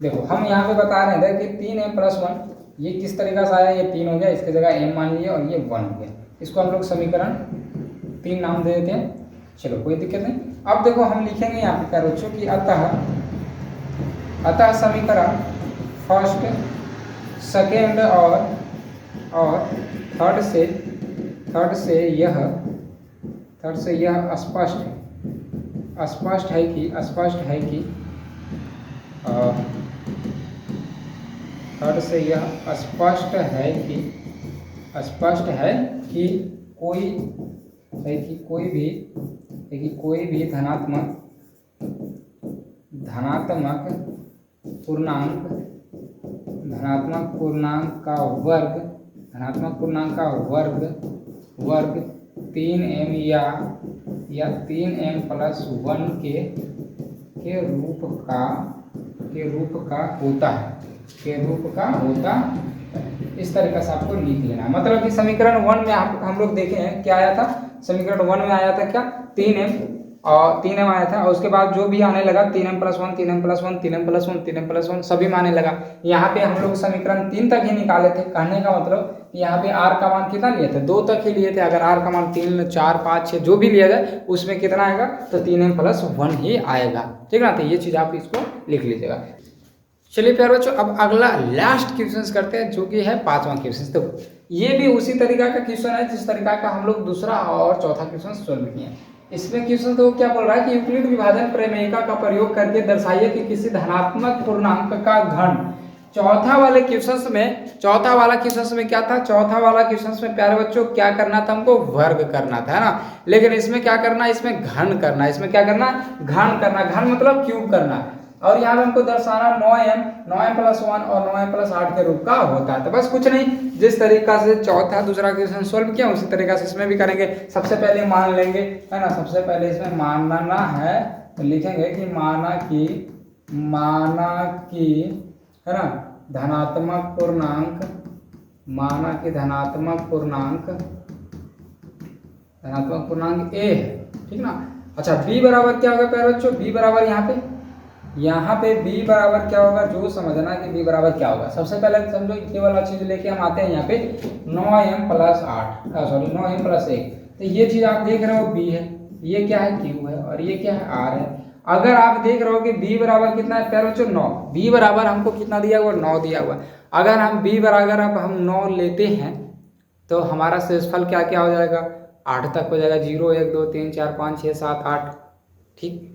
देखो हम यहाँ पे बता रहे थे कि 3m प्लस 1 ये किस तरीका से आया, ये 3 हो गया, इसकी जगह m मान लिए और ये 1 हो गया। इसको हम लोग समीकरण 3 नाम दे देते हैं। चलो कोई दिक्कत नहीं। अब देखो हम लिखेंगे यहाँ पे क्या बच्चों की अतः समीकरण फर्स्ट सेकेंड और थर्ड से यह स्पष्ट है कि थर्ड से यह स्पष्ट है कि कोई भी धनात्मक पूर्णांक का वर्ग 3m या 3m प्लस 1 के रूप का होता है। इस तरीके से आपको लिख लेना है। मतलब कि समीकरण 1 में हम लोग देखे हैं क्या आया था, समीकरण 1 में आया था क्या 3m आया था, और उसके बाद जो भी आने लगा 3m plus 1 3m plus 1 3m plus 1 3m plus 1 सभी में आने लगा। यहाँ पे हम लोग समीकरण 3 तक ही निकाले थे। कहने का मतलब यहाँ पे r का मान कितना लिए थे, 2 तक ही लिए थे। अगर r का मान 3 4 5 6 जो भी लिया जाए उसमें कितना आएगा, तो 3m प्लस 1 ही आएगा। ठीक है ना, तो ये चीज़ आप इसको लिख लीजिएगा। चलिए प्यारे बच्चों, अब अगला लास्ट क्वेश्चन करते हैं, जो कि है 5वां क्वेश्चन। तो ये भी उसी तरीका का क्वेश्चन है जिस तरीका का हम लोग दूसरा और चौथा क्वेश्चन सोल्व किए हैं। इसमें क्वेश्चन तो क्या बोल रहा है कि यूक्लिड विभाजन प्रमेयिका का प्रयोग करके दर्शाइए कि किसी धनात्मक पूर्णांक का घन। चौथा वाला क्वेश्चन में क्या था, चौथा वाला क्वेश्चन में प्यारे बच्चों क्या करना था, हमको वर्ग करना था, है ना। लेकिन इसमें क्या करना है, इसमें घन करना है। इसमें क्या करना, घन करना। घन मतलब क्यूब करना। और यहाँ पे हमको दर्शाना 9m प्लस 1 और 9m प्लस 8 के रूप का होता है। तो बस कुछ नहीं, जिस तरीका से चौथा दूसरा क्वेश्चन सोल्व किया उसी तरीका से इसमें भी करेंगे। सबसे पहले मान लेंगे, है ना, सबसे पहले इसमें मानना है तो लिखेंगे कि माना कि है ना धनात्मक पूर्णांक a है। ठीक ना। अच्छा b बराबर क्या होगा प्यारे बच्चों, b बराबर यहाँ पे b बराबर क्या होगा, जो समझना कि b बराबर क्या होगा। सबसे पहले समझो ये वाला चीज लेके हम आते हैं यहाँ पे 9m प्लस 1। तो ये चीज आप देख रहे हो b है, ये क्या है q है, और ये क्या है r है। अगर आप देख रहे हो कि b बराबर कितना है प्यारे बच्चों 9, b बराबर हमको कितना दिया हुआ 9 दिया हुआ। अगर हम b बराबर अब हम 9 लेते हैं तो हमारा शेषफल क्या क्या हो जाएगा, 8 तक हो जाएगा। 0 1 2 3 4 5 6 7 8। ठीक।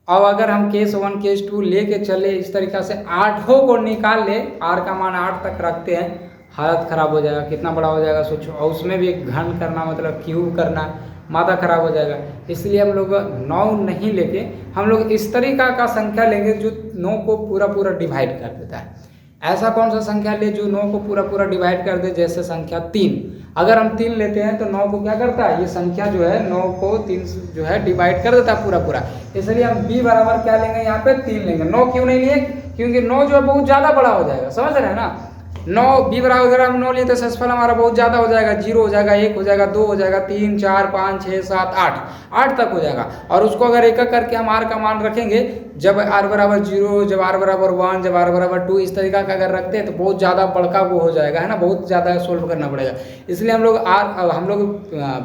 अब अगर हम केस 1 केस 2 लेके चले इस तरीका से 8 को निकाल ले, r का मान 8 तक रखते हैं, हालत खराब हो जाएगा। कितना बड़ा हो जाएगा सोचो, और उसमें भी एक घन करना मतलब क्यूब करना, माथा खराब हो जाएगा। इसलिए हम लोग 9 नहीं लेके हम लोग इस तरीका का संख्या लेंगे जो 9 को पूरा डिवाइड कर देता है। ऐसा कौन सा संख्या ले जो 9 को पूरा पूरा डिवाइड कर दे, जैसे संख्या 3। अगर हम 3 लेते हैं तो 9 को क्या करता है, ये संख्या जो है 9 को 3 जो है डिवाइड कर देता है पूरा पूरा। इसलिए हम b बराबर क्या लेंगे, यहाँ पे 3 लेंगे। 9 क्यों नहीं लिए, क्योंकि 9 जो है बहुत ज़्यादा बड़ा हो जाएगा, समझ रहे हैं ना। 9 b बराबर अगर हम 9 लिए तो शेषफल हमारा बहुत ज़्यादा हो जाएगा, 0 हो जाएगा, 1 हो जाएगा, 2 हो जाएगा, 3 4 5 6 7 8 तक हो जाएगा। और उसको अगर एक एक करके हम r का मान रखेंगे, जब r बराबर 0, जब r बराबर 1, जब r बराबर 2, इस तरीका का अगर रखते हैं तो बहुत ज़्यादा बड़का वो हो जाएगा, है ना, बहुत ज़्यादा सोल्व करना पड़ेगा। इसलिए हम लोग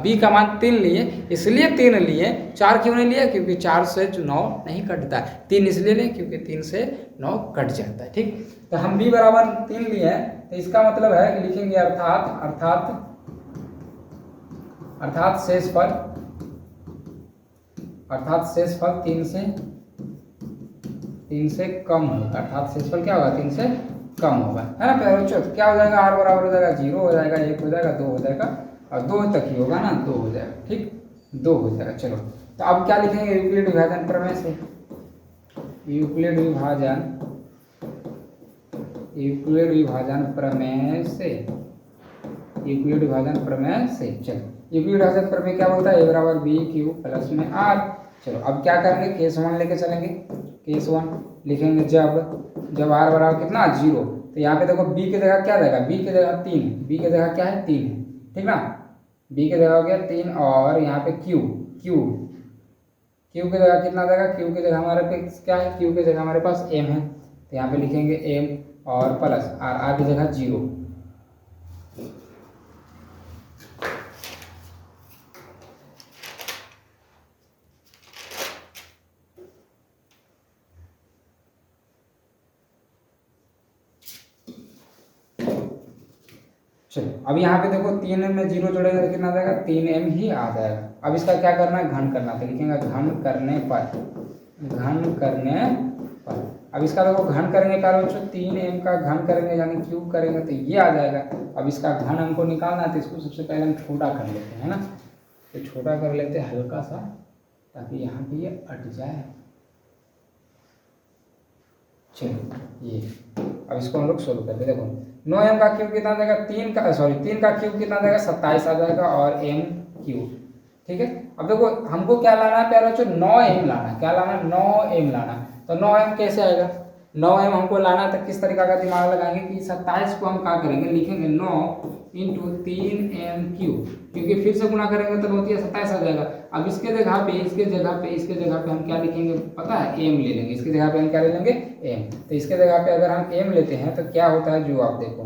b का मान 3 लिए, इसलिए 3 लिए। 4 क्यों नहीं लिया, क्योंकि 4 से 9 नहीं कटता है। 3 इसलिए लें क्योंकि 3 से 9 कट जाता है, ठीक। तो हम b बराबर 3 लिए हैं, तो इसका मतलब है कि लिखेंगे अर्थात शेषफल 3 से कम होगा। अर्थात शेषफल क्या होगा, 3 से कम होगा, है ना प्यारे बच्चों। तो क्या हो जाएगा, r बराबर हो जाएगा 0 हो जाएगा, 1 हो जाएगा, 2 हो जाएगा, और 2 तक ही होगा ना, 2 हो जाएगा, ठीक, 2 हो जाएगा। चलो तो अब क्या लिखेंगे, यूक्लिड विभाजन प्रमेय से। यूक्लिड विभाजन प्रमेय से। चलो यूक्लिड विभाजन प्रमेय क्या बोलता है, a बराबर b क्यूब प्लस में r। चलो अब क्या करेंगे, केस 1 लेके चलेंगे। केस 1 लिखेंगे, जब r बराबर कितना 0, तो यहाँ पे देखो b की जगह क्या देगा, b की जगह 3, b की जगह क्या है 3 है, ठीक ना। b की जगह हो गया 3, और यहाँ पे q की जगह कितना देगा, q की जगह हमारे पास क्या है, q की जगह हमारे पास m है, तो यहाँ पे लिखेंगे m और प्लस r की जगह 0। चलो अब यहाँ पे देखो 3 में 0 जोड़ेगा तो कितना जाएगा, 3m ही आ जाएगा। अब इसका क्या करना है, घन करना, तो लिखेंगे घन करने पर। अब इसका देखो घन करेंगे प्यारे बच्चों, 3m का घन करेंगे यानी क्यूब करेंगे तो ये आ जाएगा। अब इसका घन हमको निकालना है, तो इसको सबसे पहले हम छोटा कर लेते हैं, है ना। तो छोटा कर लेते हैं हल्का सा, ताकि यहाँ पे ये अट जाए। चलो ये अब इसको हम लोग सोल्व करते हैं। देखो 9m का क्यूब कितना जाएगा, 3 का क्यूब कितना जाएगा, 27 आ जाएगा, और m क्यूब, ठीक है। अब देखो हमको क्या लाना है प्यारे बच्चों, 9m लाना है। क्या लाना है, 9m लाना है। तो 9m कैसे आएगा, 9m हमको लाना है, तो किस तरीका का दिमाग लगाएंगे कि 27 को हम क्या करेंगे, लिखेंगे 9 इंटू 3m क्यूब, क्योंकि फिर से गुना करेंगे तो 27 आ जाएगा। अब इसके जगह पे हम क्या लिखेंगे पता है, m ले लेंगे। इसके जगह पे हम क्या ले लेंगे, m। तो इसके जगह पे अगर हम m लेते हैं तो क्या होता है, जो आप देखो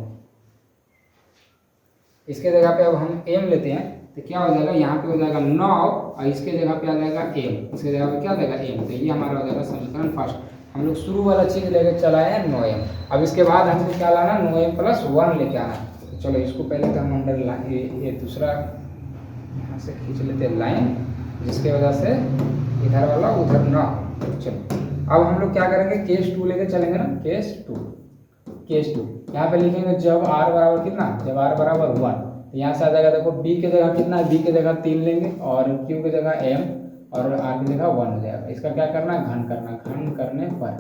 इसके जगह पे अब हम m लेते हैं तो क्या हो जाएगा, यहाँ पे हो जाएगा 9, और इसके जगह पे आ जाएगा m, इसके जगह पे क्या जाएगा m। तो ये हमारा हो जाएगा समीकरण फर्स्ट। हम लोग शुरू वाला चीज लेकर चलाए हैं 9m। अब इसके बाद हमको क्या लाना, 9m प्लस 1 लेके आना है। तो चलो इसको पहले तो हम अंडर ये दूसरा यहाँ से खींच लेते हैं लाइन, जिसके वजह से इधर वाला उधर ना हो। चलो अब हम लोग क्या करेंगे, केस 2 लेके चलेंगे ना। केस 2 यहाँ पे लिखेंगे, जब r बराबर कितना, जब r बराबर 1, तो यहाँ से आ जाएगा देखो b की जगह कितना है, b की जगह 3 लेंगे, और q की जगह m, और r की जगह 1 हो जाएगा। इसका क्या करना है, घन करना। घन करने पर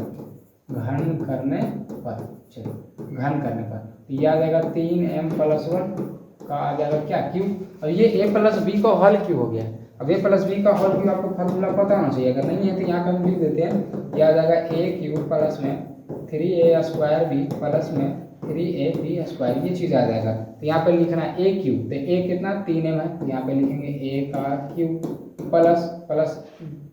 चलो घन करने पर तो ये आ जाएगा 3m प्लस 1 का आ जाएगा क्या, q। और ये a प्लस b का होल क्यों हो गया। अब a प्लस b का होल क्यों आपको फार्मूला पता होना चाहिए, अगर नहीं है तो यहाँ पे हम लिख देते हैं। ये आ जाएगा a क्यूब प्लस में 3a स्क्वायर b प्लस में 3ab स्क्वायर, ये चीज़ आ जाएगा। तो यहाँ पे लिखना है a क्यूब, तो a कितना 3m है, तो यहाँ पे लिखेंगे a का क्यूब प्लस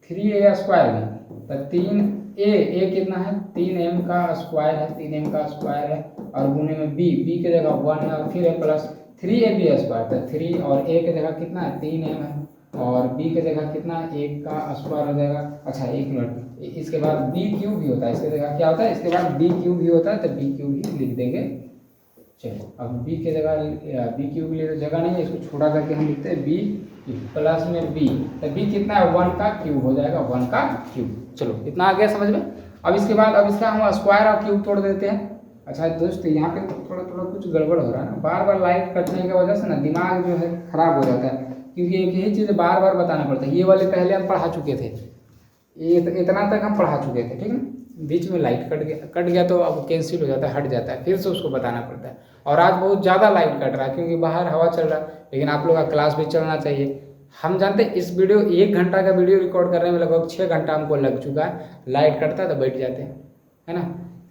3a स्क्वायर भी, तो 3a कितना है, 3m का स्क्वायर है, 3m का स्क्वायर है, और गुने में b की जगह 1 है, और फिर है प्लस 3ab स्क्वायर, तो 3 और a की जगह कितना है 3m है, और b की जगह कितना है 1 का स्क्वायर हो जाएगा। अच्छा एक मिनट, इसके बाद b क्यूब भी होता है, इसके जगह क्या होता है, इसके बाद b क्यूब भी होता है, तो b क्यूब ही लिख देंगे। चलो अब b की जगह b क्यूब लिए तो जगह नहीं है, इसको छोटा करके हम लिखते हैं b प्लस में b, तो b कितना है 1 का क्यूब हो जाएगा, 1 का क्यूब। चलो इतना आ गया समझ में। अब इसके बाद अब इसका हम स्क्वायर और क्यूब तोड़ देते हैं। अच्छा दोस्तों यहाँ पे थोड़ा कुछ गड़बड़ हो रहा है ना, बार बार लाइट कटने की वजह से ना दिमाग जो है खराब हो जाता है, क्योंकि एक ही चीज़ बार बताना पड़ता है। ये वाले पहले हम पढ़ा चुके थे, ये इतना तक हम पढ़ा चुके थे, ठीक है। बीच में लाइट कट गया तो अब कैंसिल हो जाता है, हट जाता है, फिर से उसको बताना पड़ता है। और आज बहुत ज़्यादा लाइट कट रहा है क्योंकि बाहर हवा चल रहा है, लेकिन आप लोग का क्लास भी चलना चाहिए। हम जानते हैं इस वीडियो 1 घंटा का वीडियो रिकॉर्ड करने में लगभग 6 घंटा हमको लग चुका है। लाइट कटता है तो बैठ जाते हैं, है ना।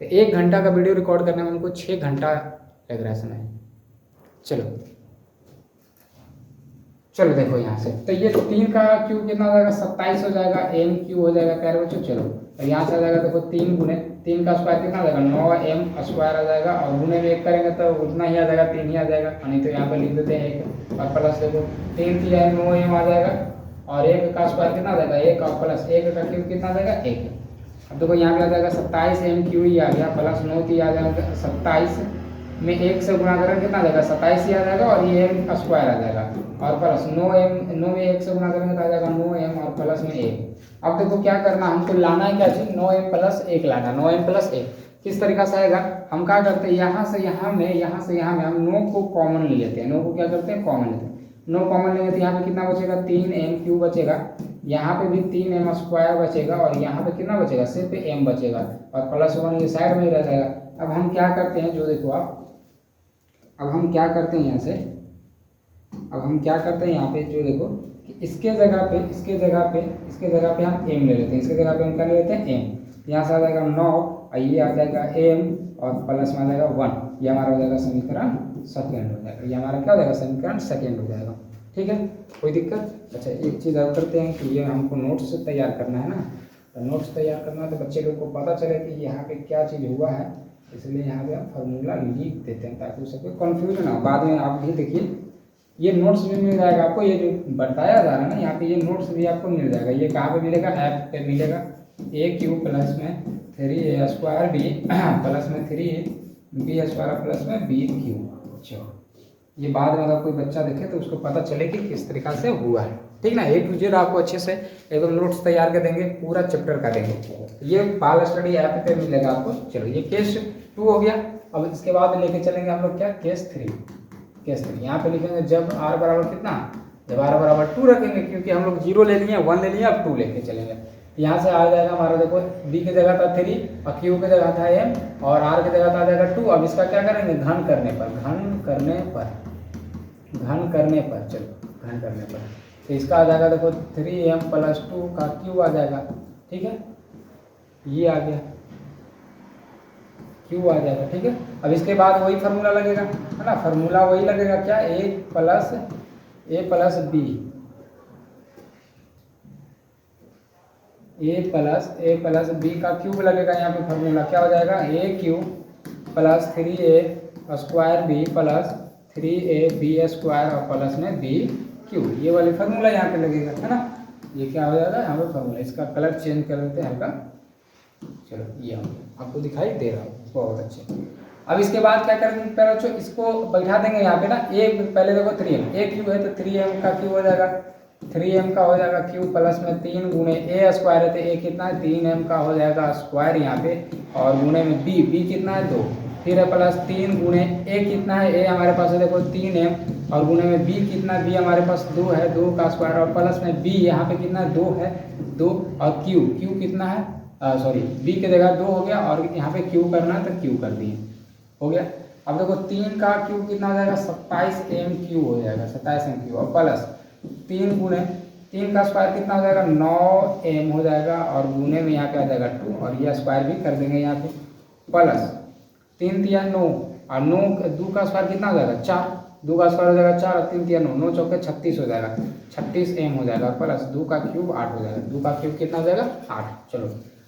तो 1 घंटा का वीडियो रिकॉर्ड करने में हमको 6 घंटा लग रहा है समय। चलो देखो यहाँ से, तो ये 3 का क्यूब कितना हो जाएगा 27 हो जाएगा, एम क्यू हो जाएगा प्यारे बच्चों। चलो तो यहाँ से आ जाएगा देखो 3 गुने 3 का स्क्वायर कितना आ जाएगा 9m स्क्वायर आ जाएगा, और गुने में 1 करेंगे तो उतना ही आ जाएगा 3 ही आ जाएगा, नहीं तो यहाँ पे लिख देते हैं 1 और प्लस देखो 3 3 9m आ जाएगा, और 1 का स्क्वायर कितना आ जाएगा 1 और प्लस 1 का क्यूब कितना आ जाएगा 1। अब देखो यहाँ पे आ जाएगा 27m क्यू ही आ गया, प्लस 9 3 आ जाएगा 27 में 1 से गुणा करेंगे कितना आ जाएगा 27 ही आ जाएगा, और ये m स्क्वायर आ जाएगा, और प्लस 9 में 1 से गुणा करेंगे तो आ जाएगा 9m और प्लस में 1। अब देखो क्या करना, हमको लाना है क्या चीज 9m प्लस 1 लाना, 9m प्लस 1 किस तरीका से आएगा। हम क्या करते हैं यहाँ से यहाँ में हम 9 को कॉमन ले लेते हैं, 9 को क्या करते हैं कॉमन लेते हैं। 9 कॉमन लेंगे तो यहाँ पे कितना बचेगा 3m क्यूब बचेगा, यहाँ पे भी 3m स्क्वायर बचेगा, और यहाँ पे कितना बचेगा सिर्फ m बचेगा, और प्लस 1 ये साइड में ही रह जाएगा। अब हम क्या करते हैं, जो देखो आप, अब हम क्या करते हैं यहाँ से, अब हम क्या करते हैं यहाँ पे जो देखो कि इसके जगह पे हम m ले लेते हैं, इसके जगह पे हम क्या ले लेते हैं m। यहाँ से आ जाएगा 9 और ये आ जाएगा m और प्लस में आ जाएगा 1, ये हमारा हो जाएगा समीकरण सेकेंड हो जाएगा, ये हमारा क्या हो जाएगा समीकरण सेकेंड हो जाएगा। ठीक है, कोई दिक्कत। अच्छा एक चीज़ और करते हैं कि ये हमको नोट्स तैयार करना है ना, तो नोट्स तैयार करना है तो बच्चे लोग को पता चले कि यहाँ पे क्या चीज़ हुआ है, इसलिए यहाँ पे हम फार्मूला लिख देते हैं ताकि उसको कन्फ्यूजन ना हो। बाद में आप भी देखिए ये नोट्स भी मिल जाएगा आपको, ये जो बताया जा रहा है ना यहाँ पे ये नोट्स भी आपको मिल जाएगा। ये कहाँ पे मिलेगा, ऐप पे मिलेगा, ए क्यू प्लस में 3a स्क्वायर बी प्लस में 3b स्क्वायर प्लस में बी क्यू। अच्छा ये बाद में अगर कोई बच्चा देखे तो उसको पता चले कि किस तरीका से हुआ है। ठीक ना, A to Z आपको अच्छे से एकदम नोट्स तैयार कर देंगे, पूरा चैप्टर का देंगे। ये बाल स्टडी ऐप पे मिलेगा आपको। चलो ये केस 2 हो गया। अब इसके बाद लेके चलेंगे हम लोग क्या केस 3। यहाँ पे लिखेंगे जब r बराबर कितना, जब r बराबर 2 रखेंगे, क्योंकि हम लोग 0 ले लिए 1 ले लिए, अब 2 लेके चलेंगे। यहाँ से आ जाएगा हमारा देखो b की जगह था 3 और q की जगह था m और r की जगह था आ जाएगा 2। अब इसका क्या करेंगे घन करने पर चलो घन करने पर तो इसका आ जाएगा देखो 3m प्लस 2 का q आ जाएगा। ठीक है, ये आ गया q आ जाएगा। ठीक है, अब इसके बाद वही फार्मूला लगेगा, है ना, फार्मूला वही लगेगा क्या, a प्लस b का क्यूब लगेगा। यहाँ पे फार्मूला क्या हो जाएगा a cube plus 3a square b plus 3ab square और प्लस में b क्यूब, ये वाली फार्मूला यहाँ पे लगेगा, है ना। ये क्या हो जाएगा यहाँ पे फार्मूला, इसका कलर चेंज कर देते हैं हल्का। चलो ये आपको दिखाई दे रहा है, बहुत अच्छे। अब इसके बाद क्या करेंगे पहले बच्चों, इसको बैठा देंगे यहाँ पे ना, एक पहले देखो 3m, a क्यूब है तो 3m का क्यूब हो जाएगा, 3m का हो जाएगा क्यूब प्लस में 3 गुने a स्क्वायर है तो a कितना है 3m का हो जाएगा स्क्वायर यहाँ पे, और गुने में b कितना है 2, फिर है प्लस 3 गुने a कितना है, a हमारे पास है देखो 3m और गुने में b कितना है, b हमारे पास 2 है, 2 का स्क्वायर और प्लस में b यहाँ पे कितना है 2 है 2, और q कितना है सॉरी b की जगह 2 हो गया, और यहाँ पे q करना है तो q कर दिए, हो गया। अब देखो 3 का क्यूब कितना हो जाएगा 27m क्यूब हो जाएगा, 27m क्यूब, और प्लस 3 गुने 3 का स्क्वायर कितना हो जाएगा 9m हो जाएगा, और गुने में यहाँ पे आ जाएगा 2 और यह स्क्वायर भी कर देंगे यहाँ पे, प्लस 3 3 9 और 9 2 का स्क्वायर कितना हो जाएगा 4, 2 का स्क्वायर हो जाएगा 4 और 3 3 9 9 चौके 36 हो जाएगा, 36m हो जाएगा, प्लस 2 का क्यूब 8 हो जाएगा, 2 का क्यूब कितना हो जाएगा 8। चलो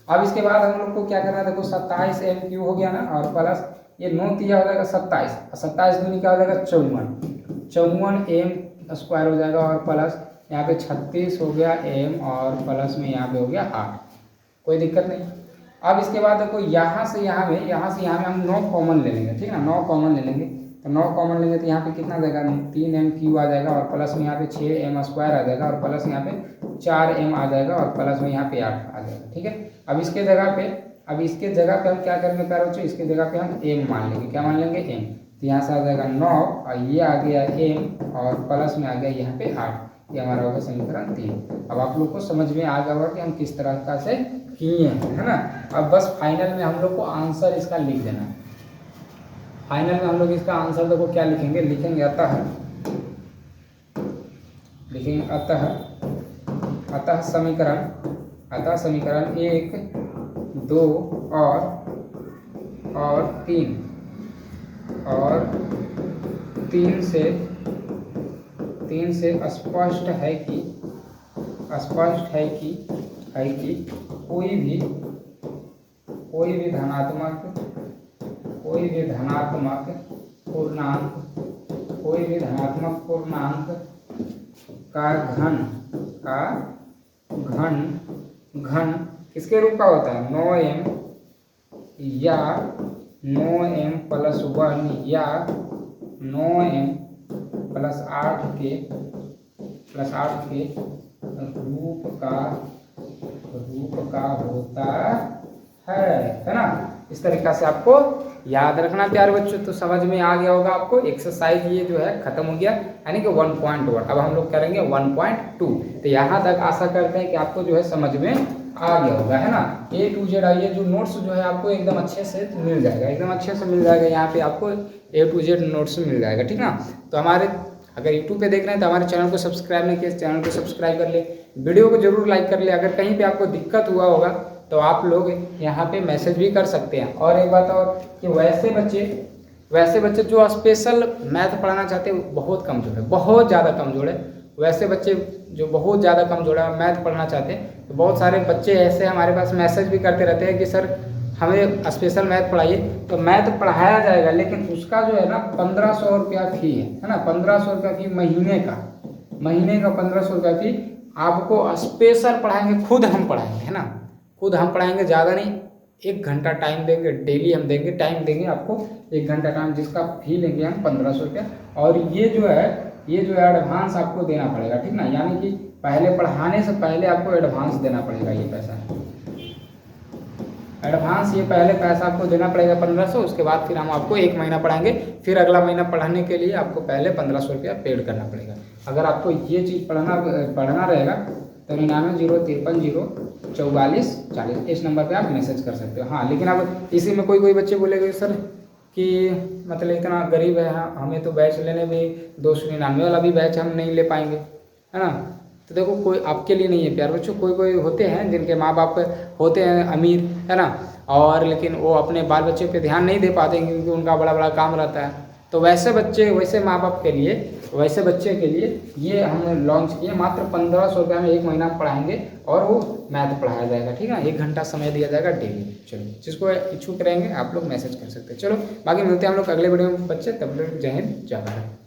अब इसके बाद हम लोग को क्या करना है, देखो 27m क्यूब हो गया ना, और प्लस ये 9 3 हो जाएगा 27 और 27 दूनी क्या हो जाएगा 54m स्क्वायर हो जाएगा, और प्लस यहाँ पे 36 हो गया m और प्लस में यहाँ पे हो गया 8, कोई दिक्कत नहीं। अब इसके बाद देखो यहाँ से यहाँ में हम 9 कॉमन ले लेंगे, ठीक है ना, 9 कॉमन ले लेंगे, तो 9 कॉमन लेंगे तो यहाँ पे कितना आ जाएगा 3m क्यूब आ जाएगा, और प्लस में यहाँ पे 6m स्क्वायर आ जाएगा, और प्लस यहाँ पे 4m आ जाएगा, और प्लस में यहाँ पे 8 आ जाएगा। ठीक है, अब इसके जगह पे हम क्या करेंगे प्यारे बच्चों, इसके जगह पे हम m मान लेंगे, क्या मान लेंगे m, तो यहाँ से आ जाएगा 9 और ये आ गया m और प्लस में आ गया यहाँ पे 8, ये हमारा होगा समीकरण 3। अब आप लोग को समझ में आ गया होगा कि हम किस तरह का से किए हैं, है ना। अब बस फाइनल में हम लोग को आंसर इसका लिख देना है। फाइनल में हम लोग इसका आंसर देखो क्या लिखेंगे, लिखेंगे अतः, लिखेंगे अतः समीकरण 1, 2 और 3 से स्पष्ट है कि कोई भी धनात्मक पूर्णांक का घन किसके रूप का होता है, 9m या 9m + 1 या 9m + 8 के रूप का होता है ना। इस तरीक़ा से आपको याद रखना प्यारे बच्चों। तो समझ में आ गया होगा आपको। एक्सरसाइज ये जो है खत्म हो गया, यानी कि 1.1। अब हम लोग करेंगे 1.2। तो यहाँ तक आशा करते हैं कि आपको जो है समझ में आ गया होगा, है ना। A to Z ये जो नोट्स जो है आपको एकदम अच्छे से मिल जाएगा, यहाँ पे आपको A to Z नोट्स मिल जाएगा, ठीक ना। तो हमारे अगर यूट्यूब पे देख रहे हैं तो हमारे चैनल को सब्सक्राइब नहीं किया, चैनल को सब्सक्राइब कर ले, वीडियो को जरूर लाइक कर ले। अगर कहीं पे आपको दिक्कत हुआ होगा तो आप लोग यहाँ पे मैसेज भी कर सकते हैं। और एक बात और कि वैसे बच्चे जो स्पेशल मैथ पढ़ाना चाहते हैं बहुत कमज़ोर है, बहुत ज़्यादा कमज़ोर है। वैसे बच्चे जो बहुत ज़्यादा कमज़ोर है मैथ पढ़ना चाहते हैं, तो बहुत सारे बच्चे ऐसे हमारे पास मैसेज भी करते रहते हैं कि सर हमें स्पेशल मैथ पढ़ाइए। तो मैथ पढ़ाया जाएगा, लेकिन उसका जो है ना 1500 रुपया फी है ना। 1500 रुपया फी महीने का 1500 रुपया फी आपको स्पेशल पढ़ाएंगे, खुद हम पढ़ाएंगे, है ना। खुद हम पढ़ाएंगे, ज़्यादा नहीं, 1 घंटा टाइम देंगे, डेली हम देंगे, टाइम देंगे आपको 1 घंटा टाइम, जिसका फी लेंगे हम 1500 रुपया। और ये जो है एडवांस आपको देना पड़ेगा, ठीक ना। यानी कि पहले पढ़ाने से पहले आपको एडवांस देना पड़ेगा, ये पैसा एडवांस, ये पहले पैसा आपको देना पड़ेगा 1500। उसके बाद फिर हम आपको 1 महीना पढ़ाएंगे, फिर अगला महीना पढ़ाने के लिए आपको पहले 1500 रुपया पेड करना पड़ेगा। अगर आपको ये चीज़ पढ़ना रहेगा तो 9903504440 इस नंबर पे आप मैसेज कर सकते हो। हाँ, लेकिन अब इसी में कोई बच्चे बोलेंगे सर कि मतलब इतना गरीब है, हमें तो बैच लेने में 299 वाला भी बैच हम नहीं ले पाएंगे, है ना। तो देखो कोई आपके लिए नहीं है प्यार बच्चों। कोई होते हैं जिनके माँ बाप होते हैं अमीर, है ना, और लेकिन वो अपने बाल बच्चे पे ध्यान नहीं दे पाते क्योंकि उनका बड़ा काम रहता है। तो वैसे माँ बाप के लिए, वैसे बच्चे के लिए ये हमने लॉन्च किया। मात्र 1500 रुपये में 1 महीना पढ़ाएंगे और वो मैथ पढ़ाया जाएगा, ठीक है। 1 घंटा समय दिया जाएगा डेली। चलो, जिसको इच्छुक रहेंगे आप लोग मैसेज कर सकते हैं। चलो, बाकी मिलते हैं हम लोग अगले वीडियो में बच्चे। तब तक जय हिंद, जय भारत।